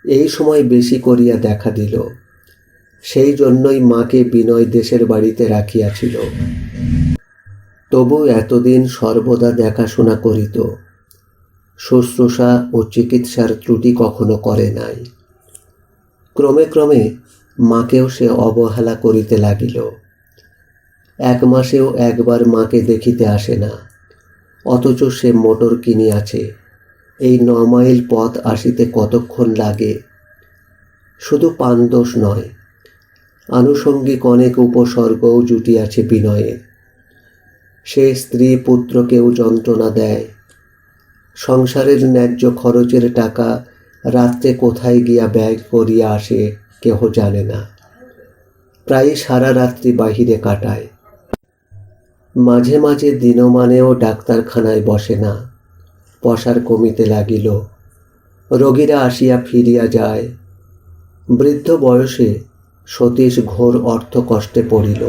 এই সময় বেশি করিয়া দেখা দিল। সেই জন্যই মাকে বিনয় দেশের বাড়িতে রাখিয়াছিল। তবু এতদিন সর্বদা দেখাশোনা করিত। শুশ্রূষা ও চিকিৎসার ত্রুটি কখনো করে নাই। ক্রমে ক্রমে মাকেও সে অবহেলা করিতে লাগিল। 1 মাসেও একবার মাকে দেখিতে আসে না, অথচ সে মোটর কিনিয়াছে। এই 9 মাইল পথ আসিতে কতক্ষণ লাগে। শুধু পানদোষ নয়, আনুষঙ্গিক অনেক উপসর্গও জুটিয়াছে বিনয়ের। সে স্ত্রী পুত্রকেও যন্ত্রণা দেয়। সংসারের ন্যায্য খরচের টাকা রাত্রে কোথায় গিয়া ব্যয় করিয়া আসে কেহ জানে না। প্রায় সারা রাত্রি বাহিরে কাটায়। মাঝে মাঝে দিনমানেও ডাক্তারখানায় বসে না। পসার কমিতে লাগিল। রোগীরা আসিয়া ফিরিয়া যায়। বৃদ্ধ বয়সে সতীশ ঘোর অর্থকষ্টে পড়িল।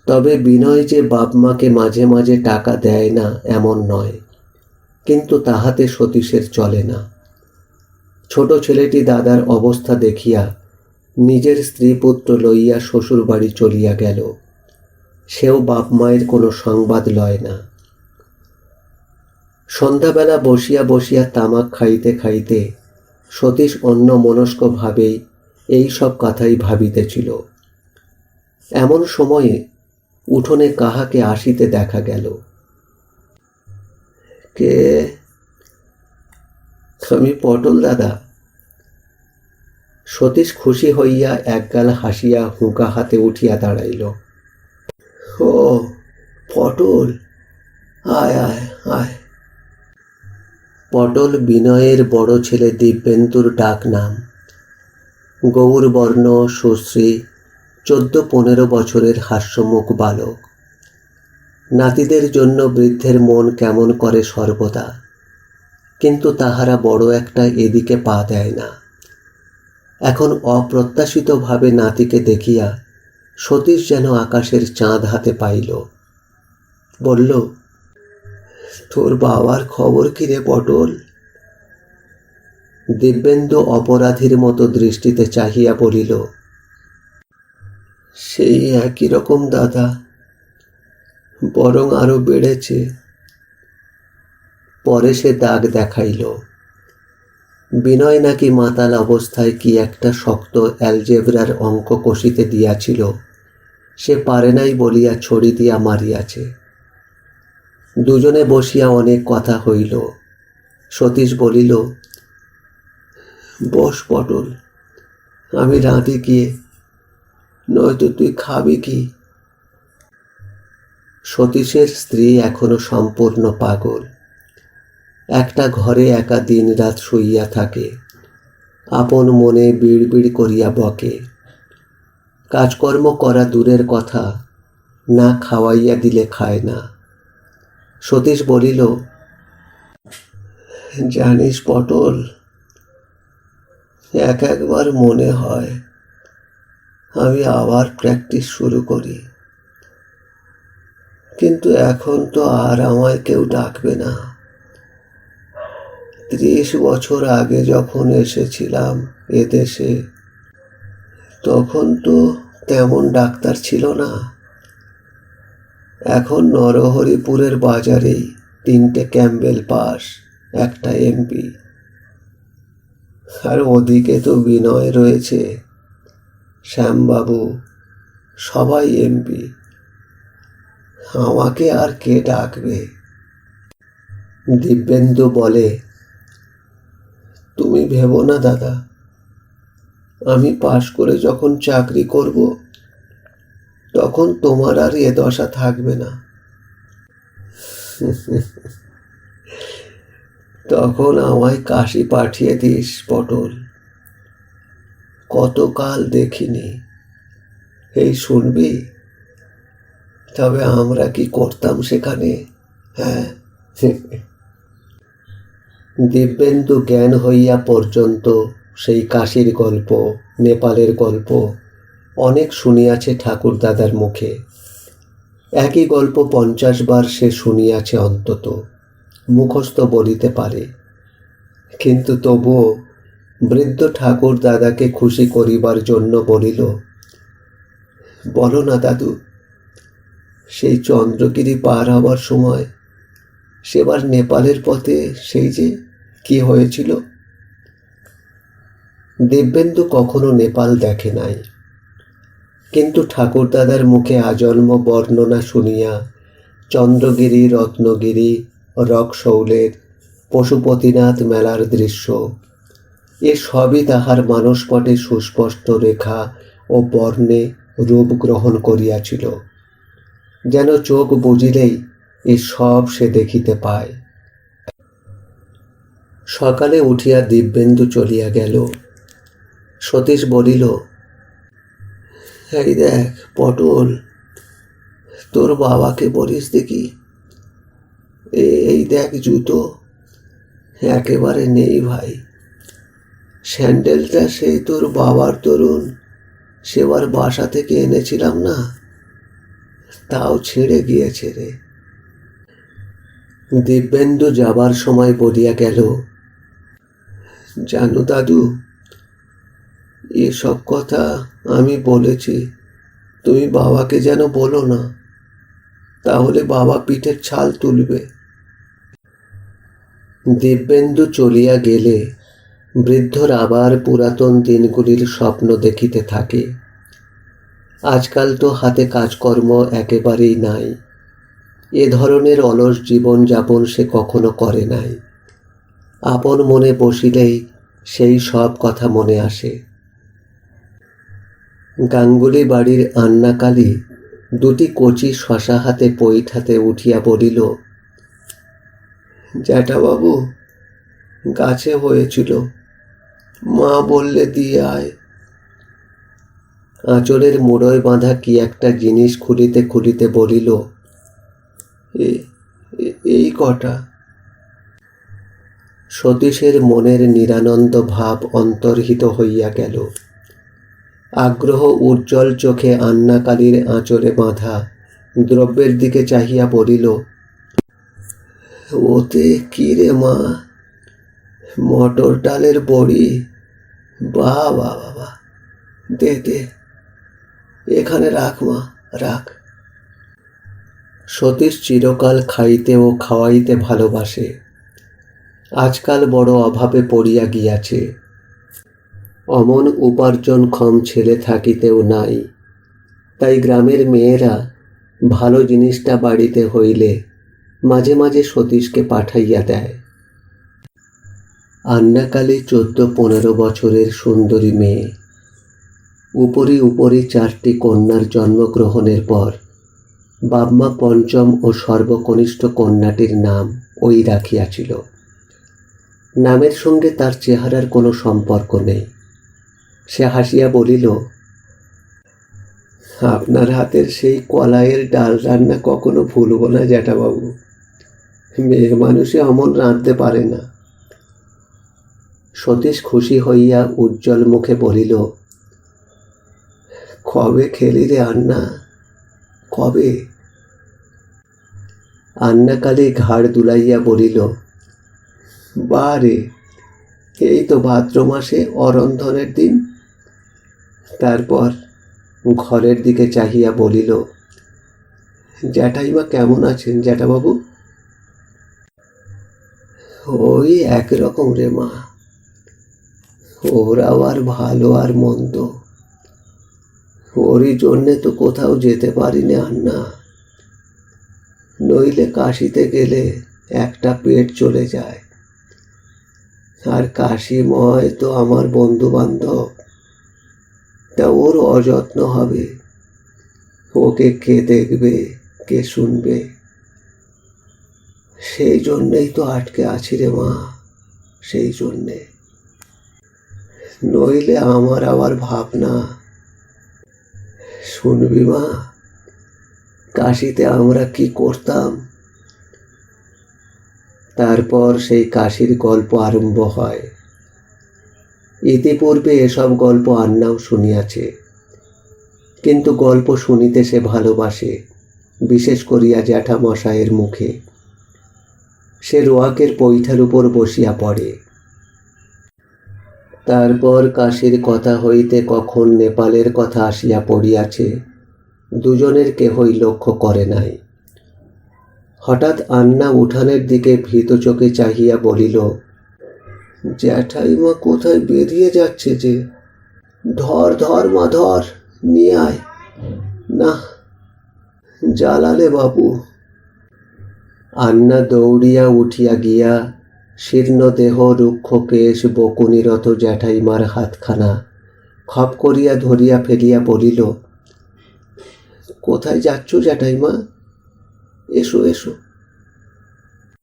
তবে বিনয় যে বাপ মাকে মাঝে মাঝে টাকা দেয় না এমন নয়, কিন্তু তাহাতে সতীশের চলে না। ছোট ছেলেটি দাদার অবস্থা দেখিয়া নিজের স্ত্রী পুত্র লইয়া শ্বশুর বাড়ি চলিয়া গেল। সেও বাপ মায়ের কোনো সংবাদ লয় না। সন্ধ্যাবেলা বসিয়া বসিয়া তামাক খাইতে খাইতে সতীশ অন্যমনস্কভাবেই এই সব কথাই ভাবিতেছিল। এমন সময়ে উঠোনে কাহাকে আসিতে দেখা গেল। কে? আমি পটল দাদা। সতীশ খুশি হইয়া একগাল হাসিয়া হুঁকা হাতে উঠিয়া দাঁড়াইল। ও পটল, আয় আয় আয়। পটল বিনয়ের বড় ছেলে দিব্যেন্দুর ডাক নাম। গৌরবর্ণ, সুশ্রী, 14-15 বছরের হাস্যমুখ বালক। নাতিদের জন্য বৃদ্ধের মন কেমন করে সর্বদা, কিন্তু তাহারা বড় একটা এদিকে পা দেয় না। এখন অপ্রত্যাশিতভাবে নাতিকে দেখিয়া সতীশ যেন আকাশের চাঁদ হাতে পাইল। বলল, তোর বাবার খবর কি রে পটল? দিব্যেন্দু অপরাধীর মতো দৃষ্টিতে চাহিয়া বলিল, সেই একই রকম দাদা, বরং আরো বেড়েছে। পরে সে দাগ দেখাইল। বিনয় নাকি মাতাল অবস্থায় কি একটা শক্ত অ্যালজেব্রার অঙ্ক কষিতে দিয়াছিল, সে পারে নাই বলিয়া ছড়ি দিয়া মারিয়াছে। দুজনে বসিয়া অনেক কথা হইল। সতীশ বলিল, বস পটল, আমি রাঁধি গিয়ে, নয়তো তুই খাবি কি? সতীশের স্ত্রী এখনো সম্পূর্ণ পাগল। একটা ঘরে একা দিন রাত শুইয়া থাকে, আপন মনে বিড়বিড় করিয়া বকে। কাজকর্ম করা দূরের কথা, না খাওয়াইয়া দিলে খায় না। সতীশ বলিল, জানিস পটল, একবার মনে হয় আমি আবার প্র্যাকটিস শুরু করি, কিন্তু এখন তো আর আমায় কেউ ডাকবে না। 30 বছর আগে যখন এসেছিলাম এদেশে, তখন তো তেমন ডাক্তার ছিল না। এখন নরহরিপুরের বাজারেই 3টে ক্যাম্বেল পাস, একটা এমপি, আর ওদিকে তো বিনয় রয়েছে, শ্যামবাবু, সবাই এমপি। আমাকে আর কে ডাকবে? দিব্যেন্দু বলে, তুমি ভেবো না দাদা, আমি পাশ করে যখন চাকরি করব, তখন তোমার আর এ দশা থাকবে না। তখন আমায় কাশি পাঠিয়ে দিস পটল। কতকাল দেখিনি, এই শুনবি? তবে আমরা কি করতাম সেখানে, হ্যাঁ? দিব্যেন্দু জ্ঞান হইয়া পর্যন্ত সেই কাশীর গল্প, নেপালের গল্প অনেক শুনিয়াছে ঠাকুরদাদার মুখে। একই গল্প 50 বার সে শুনিয়াছে অন্তত, মুখস্থ বলিতে পারে। কিন্তু তবুও বৃদ্ধ ঠাকুরদাদাকে খুশি করিবার জন্য বলিল, বলো না দাদু, সেই চন্দ্রগিরি পার হবার সময় সেবার নেপালের পথে সেই যে কি হয়েছিল? দিব্যেন্দু কখনো নেপাল দেখে নাই, কিন্তু ঠাকুরদাদার মুখে আজন্ম বর্ণনা শুনিয়া চন্দ্রগিরি, রত্নগিরি, রকশৌলের, পশুপতিনাথ মেলার দৃশ্য, এ সবই তাহার মানসপটে সুস্পষ্ট রেখা ও বর্ণে রূপ গ্রহণ করিয়াছিল, যেন চোখ বুজিলেই এ সব সে দেখিতে পায়। সকালে উঠিয়া দিব্যেন্দু চলিয়া গেল। সতীশ বলিল, এই দেখ পটল, তোর বাবাকে বলিস দেখি, এই দেখ জুতো একেবারে নেই ভাই। স্যান্ডেলটা সেই তোর বাবার তরুণ সেবার বাসা থেকে এনেছিলাম না, তাও ছিঁড়ে গিয়েছে রে। দিব্যেন্দু যাবার সময় বলিয়া গেল, জানো দাদু, এসব কথা আমি বলেছি, তুমি বাবাকে যেন বলো না, তাহলে বাবা পিঠের ছাল তুলবে। দিব্যেন্দু চলিয়া গেলে বৃদ্ধর আবার পুরাতন দিনগুলির স্বপ্ন দেখিতে থাকে। আজকাল তো হাতে কাজকর্ম একেবারেই নাই। এ ধরনের অলস জীবন যাপন সে কখনো করে নাই। আপন মনে বসিলেই সেই সব কথা মনে আসে। গাঙ্গুলি বাড়ির আন্নাকালী 2টি কচি শশা হাতে পৈঠাতে উঠিয়া বলিল, জ্যাঠাবাবু, গাছে হয়েছিল, মা বললে দিয়ে আয়। আঁচলের মুড়োয় বাঁধা কি একটা জিনিস খুলিতে খুলিতে বলিল, এই কটা। সতীশের মনের নিরানন্দ ভাব অন্তর্হিত হইয়া গেল। আগ্রহ উজ্জ্বল চোখে আন্নাকালীর আঁচলে বাঁধা দ্রব্যের দিকে চাহিয়া বলিল, ওতে কি রে মা? মটর ডালের বড়ি? বাহ বাহ বাবা, দে দে, এখানে রাখ মা, রাখ। সতীশ চিরকাল খাইতে ও খাওয়াইতে ভালোবাসে। আজকাল বড় অভাবে পড়িয়া গিয়াছে। অমন উপার্জনক্ষম ছেলে থাকিতেও নাই। তাই গ্রামের মেয়েরা ভালো জিনিসটা বাড়িতে হইলে মাঝে মাঝে সতীশকে পাঠাইয়া দেয়। আন্নাকালী 14-15 বছরের সুন্দরী মেয়ে। উপরি উপরি 4টি কন্যার জন্মগ্রহণের পর বাবমা পঞ্চম ও সর্বকনিষ্ঠ কন্যাটির নাম ওই রাখিয়াছিল। নামের সঙ্গে তার চেহারার কোনো সম্পর্ক নেই। সে হাসিয়া বলিল, আপনার হাতের সেই কলাইয়ের ডাল রান্না কখনো ভুলব না জ্যাঠাবাবু। মেয়ে মানুষে অমন রাঁধতে পারে না। সতীশ খুশি হইয়া উজ্জ্বল মুখে বলিল, কবে খেলি রে আন্না, কবে? আন্না কালী ঘাড় দুলাইয়া বলিল, বারে, এই তো ভাদ্র মাসে অরন্ধনের দিন। তারপর ঘরের দিকে চাহিয়া বলিল, জ্যাঠাইমা কেমন আছেন জ্যাঠাবাবু? ওই একরকম রে মা, ওরাও আর ভালো আর মন্দ। ওরই জন্যে তো কোথাও যেতে পারিনি আন্না, নইলে কাশিতে গেলে একটা পেট চলে যায়। আর কাশিময় তো আমার বন্ধু বান্ধব, তা ওর অযত্ন হবে, ওকে কে দেখবে, কে শুনবে? সেই জন্যেই তো আটকে আছি রে মা, সেই জন্যে। নইলে আমার আবার ভাবনা। শুনবি মা, কাশিতে আমরা কি করতাম? তারপর সেই কাশির গল্প আরম্ভ হয়। ইতিপূর্বে এসব গল্প আন্নাও শুনিয়াছে, কিন্তু গল্প শুনিতে সে ভালোবাসে, বিশেষ করিয়া জ্যাঠামশায়ের মুখে। সে রোয়াকের পৈঠার উপর বসিয়া পড়ে। তারপর কাশীর কথা হইতে কখন নেপালের কথা আসিয়া পড়িয়াছে, দুজনের কেহই লক্ষ্য করে নাই। হঠাৎ আন্না উঠানের দিকে ভীত চোখে চাহিয়া বলিল, জ্যাঠাইমা কোথায় বেরিয়ে যাচ্ছে যে? ধর ধর মা ধর, নিয়ে আয়। না, জ্বালালে বাবু। আন্না দৌড়িয়া উঠিয়া গিয়া শীর্ণ দেহ, রুক্ষ কেশ, বকুনিরত জ্যাঠাইমার হাতখানা খপ করিয়া ধরিয়া ফেলিয়া বলিল, কোথায় যাচ্ছ জ্যাঠাইমা? এসো এসো,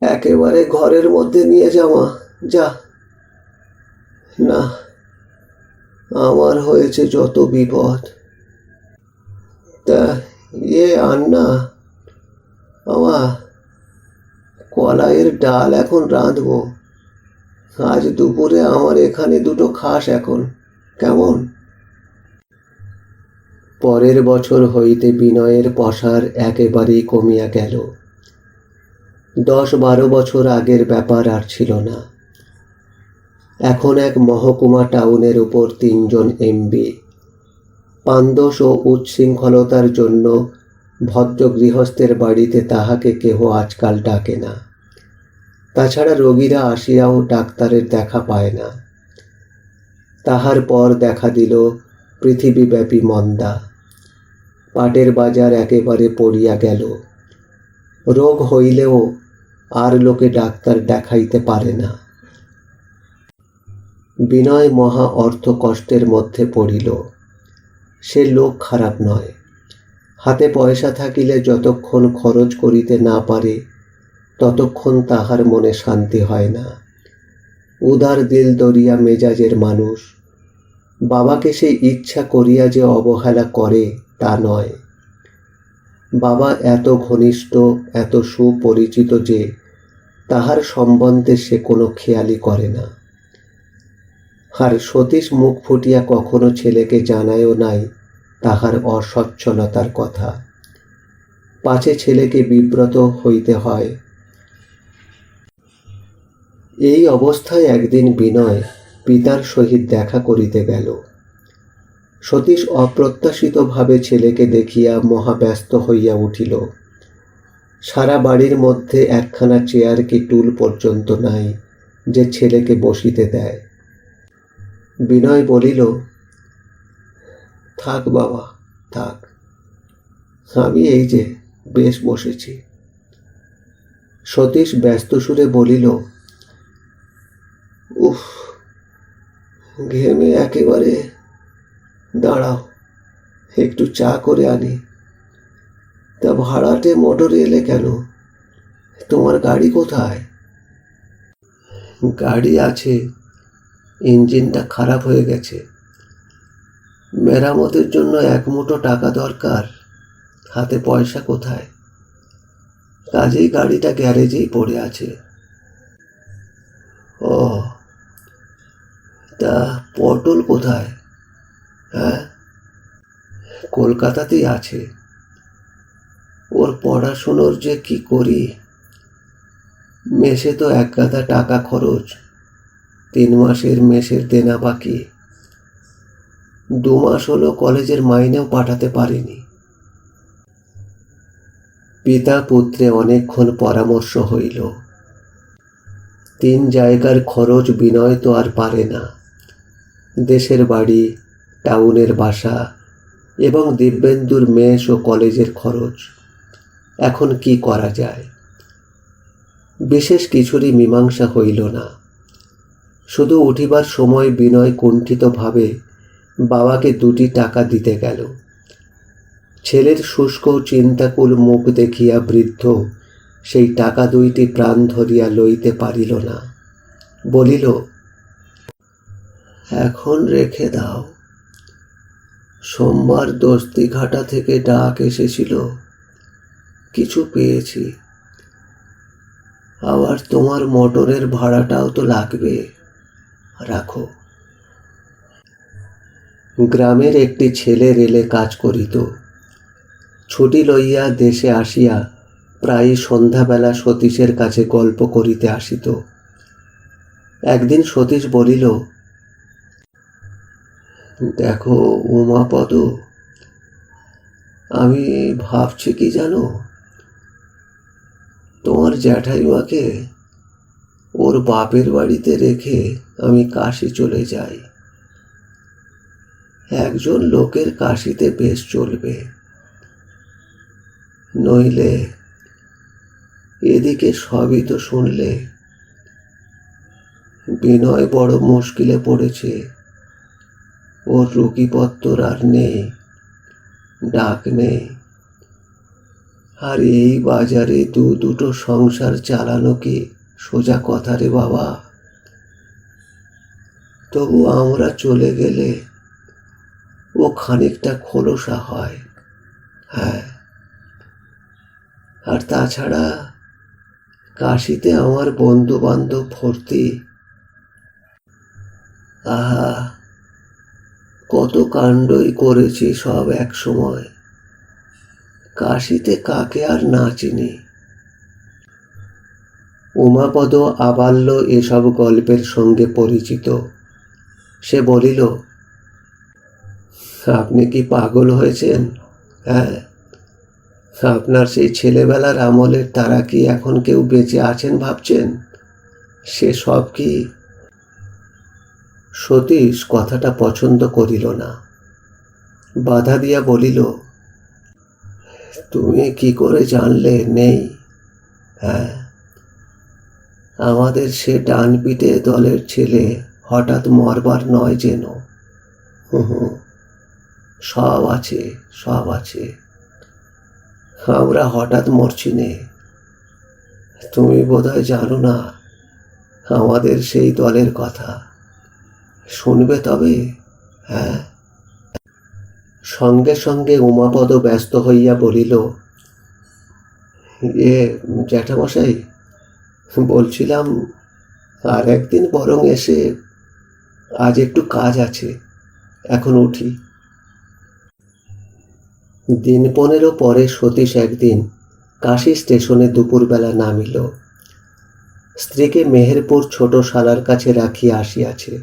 একেবারে ঘরের মধ্যে নিয়ে যাওয়া, যা। না, আমার হয়েছে যত বিপদ। তা আন্না, আমা কলাইয়ের ডাল এখন রাঁধবো। আজ দুপুরে আমার এখানে দুটো খাস এখন, কেমন? পরের বছর হইতে বিনয়ের পসার একেবারেই কমিয়া গেল। 10-12 বছর আগের ব্যাপার আর ছিল না। এখন এক মহকুমা টাউনের উপর 3 জন এমবি। পানদোষ ও উচ্ছৃঙ্খলতার জন্য ভদ্র গৃহস্থের বাড়িতে তাহাকে কেহ আজকাল ডাকে না। তাছাড়া রোগীরা আসিয়াও ডাক্তারের দেখা পায় না। তাহার পর দেখা দিল পৃথিবীব্যাপী মন্দা। পাটের বাজার একেবারে পড়িয়া গেল। রোগ হইলেও আর লোকে ডাক্তার দেখাইতে পারে না। বিনয় মহা অর্থ কষ্টের মধ্যে পড়িল। সে লোক খারাপ নয়, হাতে পয়সা থাকিলে যতক্ষণ খরচ করিতে না পারে ততক্ষণ তাহার মনে শান্তি হয় না। উদার দিল দরিয়া মেজাজের মানুষ। বাবাকে সে ইচ্ছা করিয়া যে অবহেলা করে তা নয়। বাবা এত ঘনিষ্ঠ, এত সুপরিচিত যে তাহার সম্বন্ধে সে কোনো খেয়ালই করে না। আর সতীশ মুখ ফুটিয়া কখনো ছেলেকে জানায়ও নাই তাহার অসচ্ছলতার কথা, পাছে ছেলেকে বিব্রত হইতে হয়। এই অবস্থায় একদিন বিনয় পিতার সহিত দেখা করিতে গেল। সতীশ অপ্রত্যাশিতভাবে ছেলেকে দেখিয়া মহাব্যস্ত হইয়া উঠিল। সারা বাড়ির মধ্যে একখানা চেয়ার কি টুল পর্যন্ত নাই যে ছেলেকে বসিতে দেয়। বিনয় বলিল, থাক বাবা থাক, আমি এই যে বেশ বসেছি। সতীশ ব্যস্ত সুরে বলিল, উফ, ঘেমে একেবারে। দাঁড়াও, একটু চা করে আনি। তা ভাড়াটে মোটরে এলে কেন? তোমার গাড়ি কোথায়? গাড়ি আছে, ইঞ্জিনটা খারাপ হয়ে গেছে। মেরামতের জন্য 1 মুঠো টাকা দরকার, হাতে পয়সা কোথায়? কাজেই গাড়িটা গ্যারেজেই পড়ে আছে। ও, তা পটল কোথায়? হ্যাঁ, কলকাতাতেই আছে। ওর পড়াশুনোর যে কি করি, মেসে তো এক গাদা টাকা খরচ, 3 মাসের মেসের দেনা বাকি, 2 মাস হলো কলেজের মাইনেও পাঠাতে পারিনি। পিতা পুত্রে অনেকক্ষণ পরামর্শ হইল। 3 জায়গার খরচ বিনয় তো আর পারে না, দেশের বাড়ি, টাউনের বাসা এবং দিব্যেন্দুর মেস ও কলেজের খরচ। এখন কি করা যায়? বিশেষ কিছুরই মীমাংসা হইল না। শুধু উঠিবার সময় বিনয় কুণ্ঠিতভাবে বাবাকে 2টি টাকা দিতে গেল। ছেলের শুষ্ক চিন্তাকুল মুখ দেখিয়া বৃদ্ধ সেই টাকা 2টি প্রাণ ধরিয়া লইতে পারিল না। বলিল, এখন রেখে দাও। সোমবার দস্তিঘাটা থেকে ডাক এসেছিল, কিছু পেয়েছি। আবার তোমার মোটরের ভাড়াটাও তো লাগবে, রাখো। গ্রামের একটি ছেলে রেলে কাজ করিত। ছুটি লইয়া দেশে আসিয়া প্রায় সন্ধ্যাবেলা সতীশের কাছে গল্প করিতে আসিত। একদিন সতীশ বলিল, দেখো উমাপদ, আমি ভাবছি কি জানো, তোমার জ্যাঠাইমাকে ওর বাপের বাড়িতে রেখে আমি কাশী চলে যাই। একজন লোকের কাশীতে বেশ চলবে, নইলে এদিকে সবই তো শুনলে। বিনয় বড় মুশকিলে পড়েছে, ওর রুগীপত্তর আর নেই, ডাক নেই। আর এই বাজারে দুটো সংসার চালানো কি সোজা কথা রে বাবা? তবু আমরা চলে গেলে ও খানিকটা খোলসা হয়। হ্যাঁ, আর তাছাড়া কাশীতে আমার বন্ধু বান্ধব ভর্তি। আহা, কত কাণ্ডই করেছি সব এক সময়। কাশীতে কাকে আর না চিনি। উমাপদ আবাল্য এসব গল্পের সঙ্গে পরিচিত। সে বলিল, আপনি কি পাগল হয়েছেন? হ্যাঁ, আপনার সেই ছেলেবেলার আমলের তারা কি এখন কেউ বেঁচে আছেন ভাবছেন? সে সব কি? সতীশ কথাটা পছন্দ করিল না, বাধা দিয়া বলিল, তুমি কি করে জানলে নেই? হ্যাঁ, আমাদের সে ডান পিঠে দলের ছেলে হঠাৎ মরবার নয় যেন। সব আছে, সব আছে। আমরা হঠাৎ মরছি নে। তুমি বোধহয় জানো না আমাদের সেই দলের কথা। শুনবে তবে? হ্যাঁ। সঙ্গে সঙ্গে উমাপদ ব্যস্ত হইয়া বলিল, জ্যাঠামশাই, বলছিলাম আর একদিন বরং এসে, আজ একটু কাজ আছে, এখন উঠি। দিন 15 পরে সতীশ একদিন কাশী স্টেশনে দুপুরবেলা নামিল। স্ত্রীকে মেহেরপুর ছোট শালার কাছে রাখিয়া আসিয়াছে।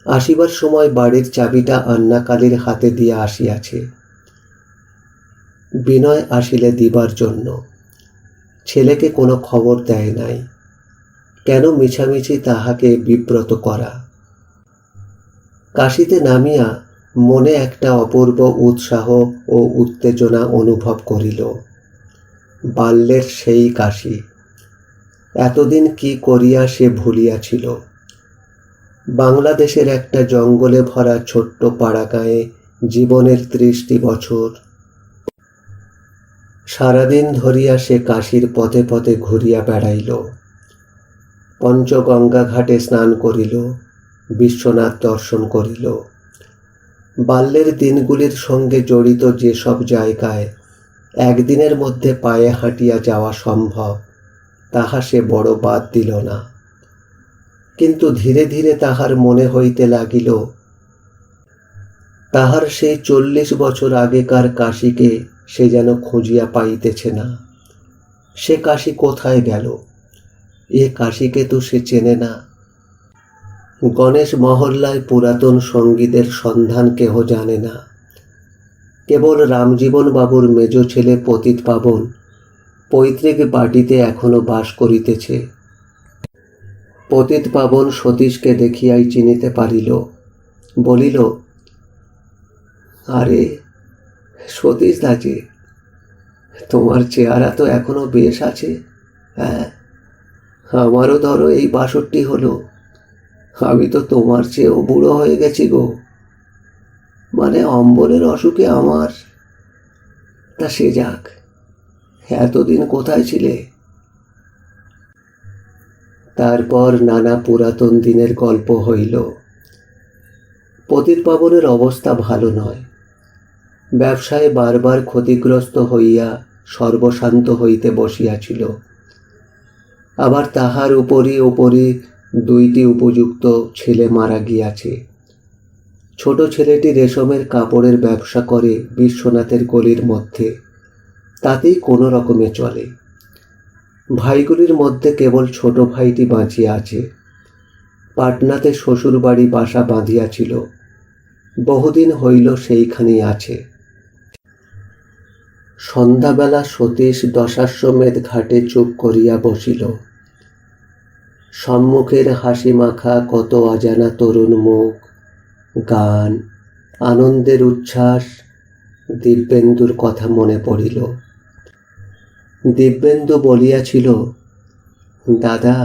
আসিবার সময় বাড়ির চাবিটা আন্নাকালীর হাতে দিয়া আসিয়াছে। বিনয় আসিলে দিবার জন্য। ছেলেকে কোনো খবর দেয় নাই। কেন মিছামিছি তাহাকে বিব্রত করা? কাশীতে নামিয়া মনে একটা অপূর্ব উৎসাহ ও উত্তেজনা অনুভব করিল। বাল্যের সেই কাশী, এতদিন কি করিয়া সে ভুলিয়াছিল। বাংলাদেশের একটা জঙ্গলে ভরা ছোট্ট পাড়া গাঁয়ে জীবনের 30টি বছর। সারাদিন ধরিয়া সে কাশীর পথে পথে ঘুরিয়া বেড়াইল। পঞ্চগঙ্গা ঘাটে স্নান করিল, বিশ্বনাথ দর্শন করিল। বাল্যের দিনগুলির সঙ্গে জড়িত যেসব জায়গায় একদিনের মধ্যে পায়ে হাঁটিয়া যাওয়া সম্ভব, তাহা সে বড় বাদ দিল না। কিন্তু ধীরে ধীরে তাহার মনে হইতে লাগিল তাহার সেই 40 বছর আগেকার কাশীকে সে যেন খুঁজিয়া পাইতেছে না। সে কাশী কোথায় গেল? এ কাশীকে তো সে চেনে না। গণেশ মহল্লায় পুরাতন সঙ্গীতের সন্ধান কেহ জানে না। কেবল রামজীবন বাবুর মেজ ছেলে পতিত পাবন পৈতৃক বাটিতে এখনো বাস করিতেছে। পতিত পাবন সতীশকে দেখিয়াই চিনিতে পারিল। বলিল, আরে সতীশ দাজি, তোমার চেহারা তো এখনো বেশ আছে। হ্যাঁ, আমারও ধরো এই 62 হলো। আমি তো তোমার চেয়েও বুড়ো হয়ে গেছি গো। মানে অম্বলের অসুখে আমার। তা সে যাক, এতদিন কোথায় ছিলে? তারপর নানা পুরাতন দিনের গল্প হইল। পতিত পাবনের অবস্থা ভালো নয়। ব্যবসায় বারবার ক্ষতিগ্রস্ত হইয়া সর্বশান্ত হইতে বসিয়াছিল। আবার তাহার উপরি 2টি উপযুক্ত ছেলে মারা গিয়াছে। ছোট ছেলেটি রেশমের কাপড়ের ব্যবসা করে বিশ্বনাথের গলির মধ্যে, তাতেই কোনো রকমে চলে। ভাইগুলির মধ্যে কেবল ছোট ভাইটি বাঁচিয়া আছে। পাটনাতে শ্বশুর বাড়ি বাসা বাঁধিয়াছিল, বহুদিন হইল সেইখানেই আছে। সন্ধ্যাবেলা সতীশ দশাশ্বমেধ ঘাটে চুপ করিয়া বসিল। সম্মুখের হাসি মাখা কত অজানা তরুণ মুখ, গান, আনন্দের উচ্ছ্বাস, দিব্যেন্দুর কথা মনে পড়িল। দিব্যেন্দু বলিয়াছিল, দাদা,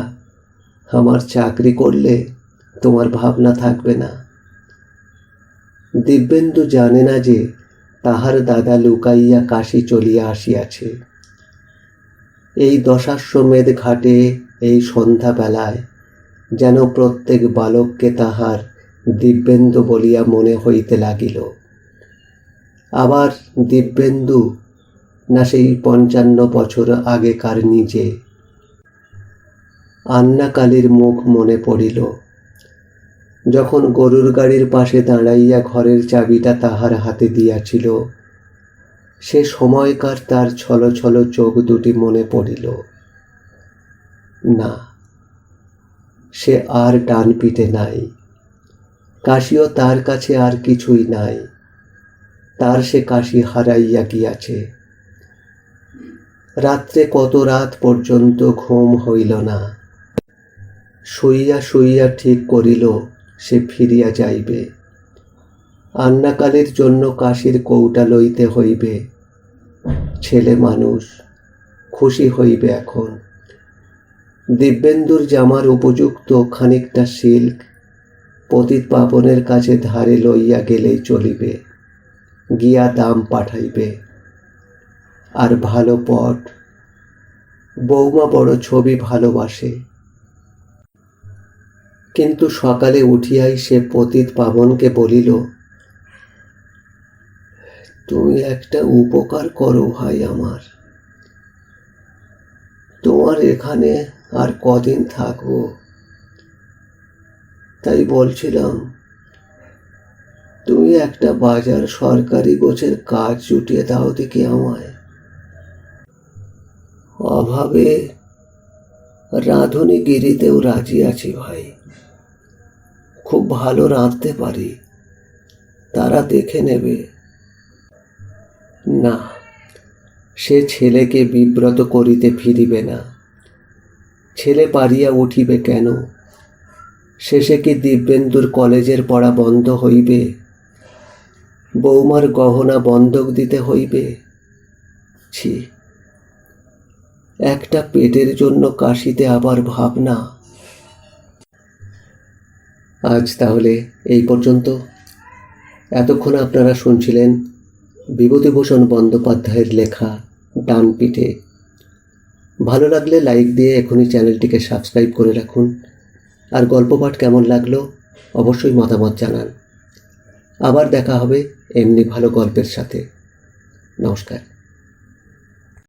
আমার চাকরি করলে তোমার ভাবনা থাকবে না। দিব্যেন্দু জানে না যে তাহার দাদা লুকাইয়া কাশী চলিয়া আসিয়াছে। এই দশাশ্বমেধ ঘাটে এই সন্ধ্যাবেলায় যেন প্রত্যেক বালককে তাহার দিব্যেন্দু বলিয়া মনে হইতে লাগিল। আবার দিব্যেন্দু না সেই 55 বছর আগেকার নিজে? আন্নাকালীর মুখ মনে পড়িল, যখন গরুর গাড়ির পাশে দাঁড়াইয়া ঘরের চাবিটা তাহার হাতে দিয়াছিল। সে সময়কার তার ছলো ছলো চোখ দুটি মনে পড়িল। না, সে আর ডান পিঠে নাই। কাশীও তার কাছে আর কিছুই নাই। তার সে কাশী হারাইয়া গিয়াছে। রাত্রে কত রাত পর্যন্ত ঘুম হইল না। শুইয়া শুইয়া ঠিক করিল সে ফিরিয়া যাইবে। আন্নাকালের জন্য কাশীর কৌটা লইতে হইবে। ছেলে মানুষ, খুশি হইবে এখন। দিব্যেন্দুর জামার উপযুক্ত খানিকটা সিল্ক পতিত পাবনের কাছে ধারে লইয়া গেলেই চলিবে। গিয়া দাম পাঠাইবে। আর ভালো পট। বৌমা বড় ছবি ভালোবাসে। কিন্তু সকালে উঠিয়াই সে পতিত পাবনকে বলিল, তুমি একটা উপকার করো ভাই আমার। তোমার এখানে আর কদিন থাকবো, তাই বলছিলাম তুমি একটা বাজার সরকারি গোছের কাজ জুটিয়ে দাও দেখি আমায়। অভাবে রাঁধুনিগিরিতেও রাজি আছি ভাই। খুব ভালো রাঁধতে পারি, তারা দেখে নেবে। না, সে ছেলেকে বিব্রত করিতে ফিরিবে না। ছেলে পারিয়া উঠিবে কেন? শেষে কি দিব্যেন্দুর কলেজের পড়া বন্ধ হইবে? বৌমার গহনা বন্ধক দিতে হইবে? ছি, একটা পেটের জন্য কাশীতে আবার ভাবনা। আজ তাহলে এই পর্যন্ত। এতক্ষণ আপনারা শুনছিলেন বিভূতিভূষণ বন্দ্যোপাধ্যায়ের লেখা ডান পিঠে। ভালো লাগলে লাইক দিয়ে এখনই চ্যানেলটিকে সাবস্ক্রাইব করে রাখুন। আর গল্প পাঠ কেমন লাগলো অবশ্যই মতামত জানান। আবার দেখা হবে এমনি ভালো গল্পের সাথে। নমস্কার।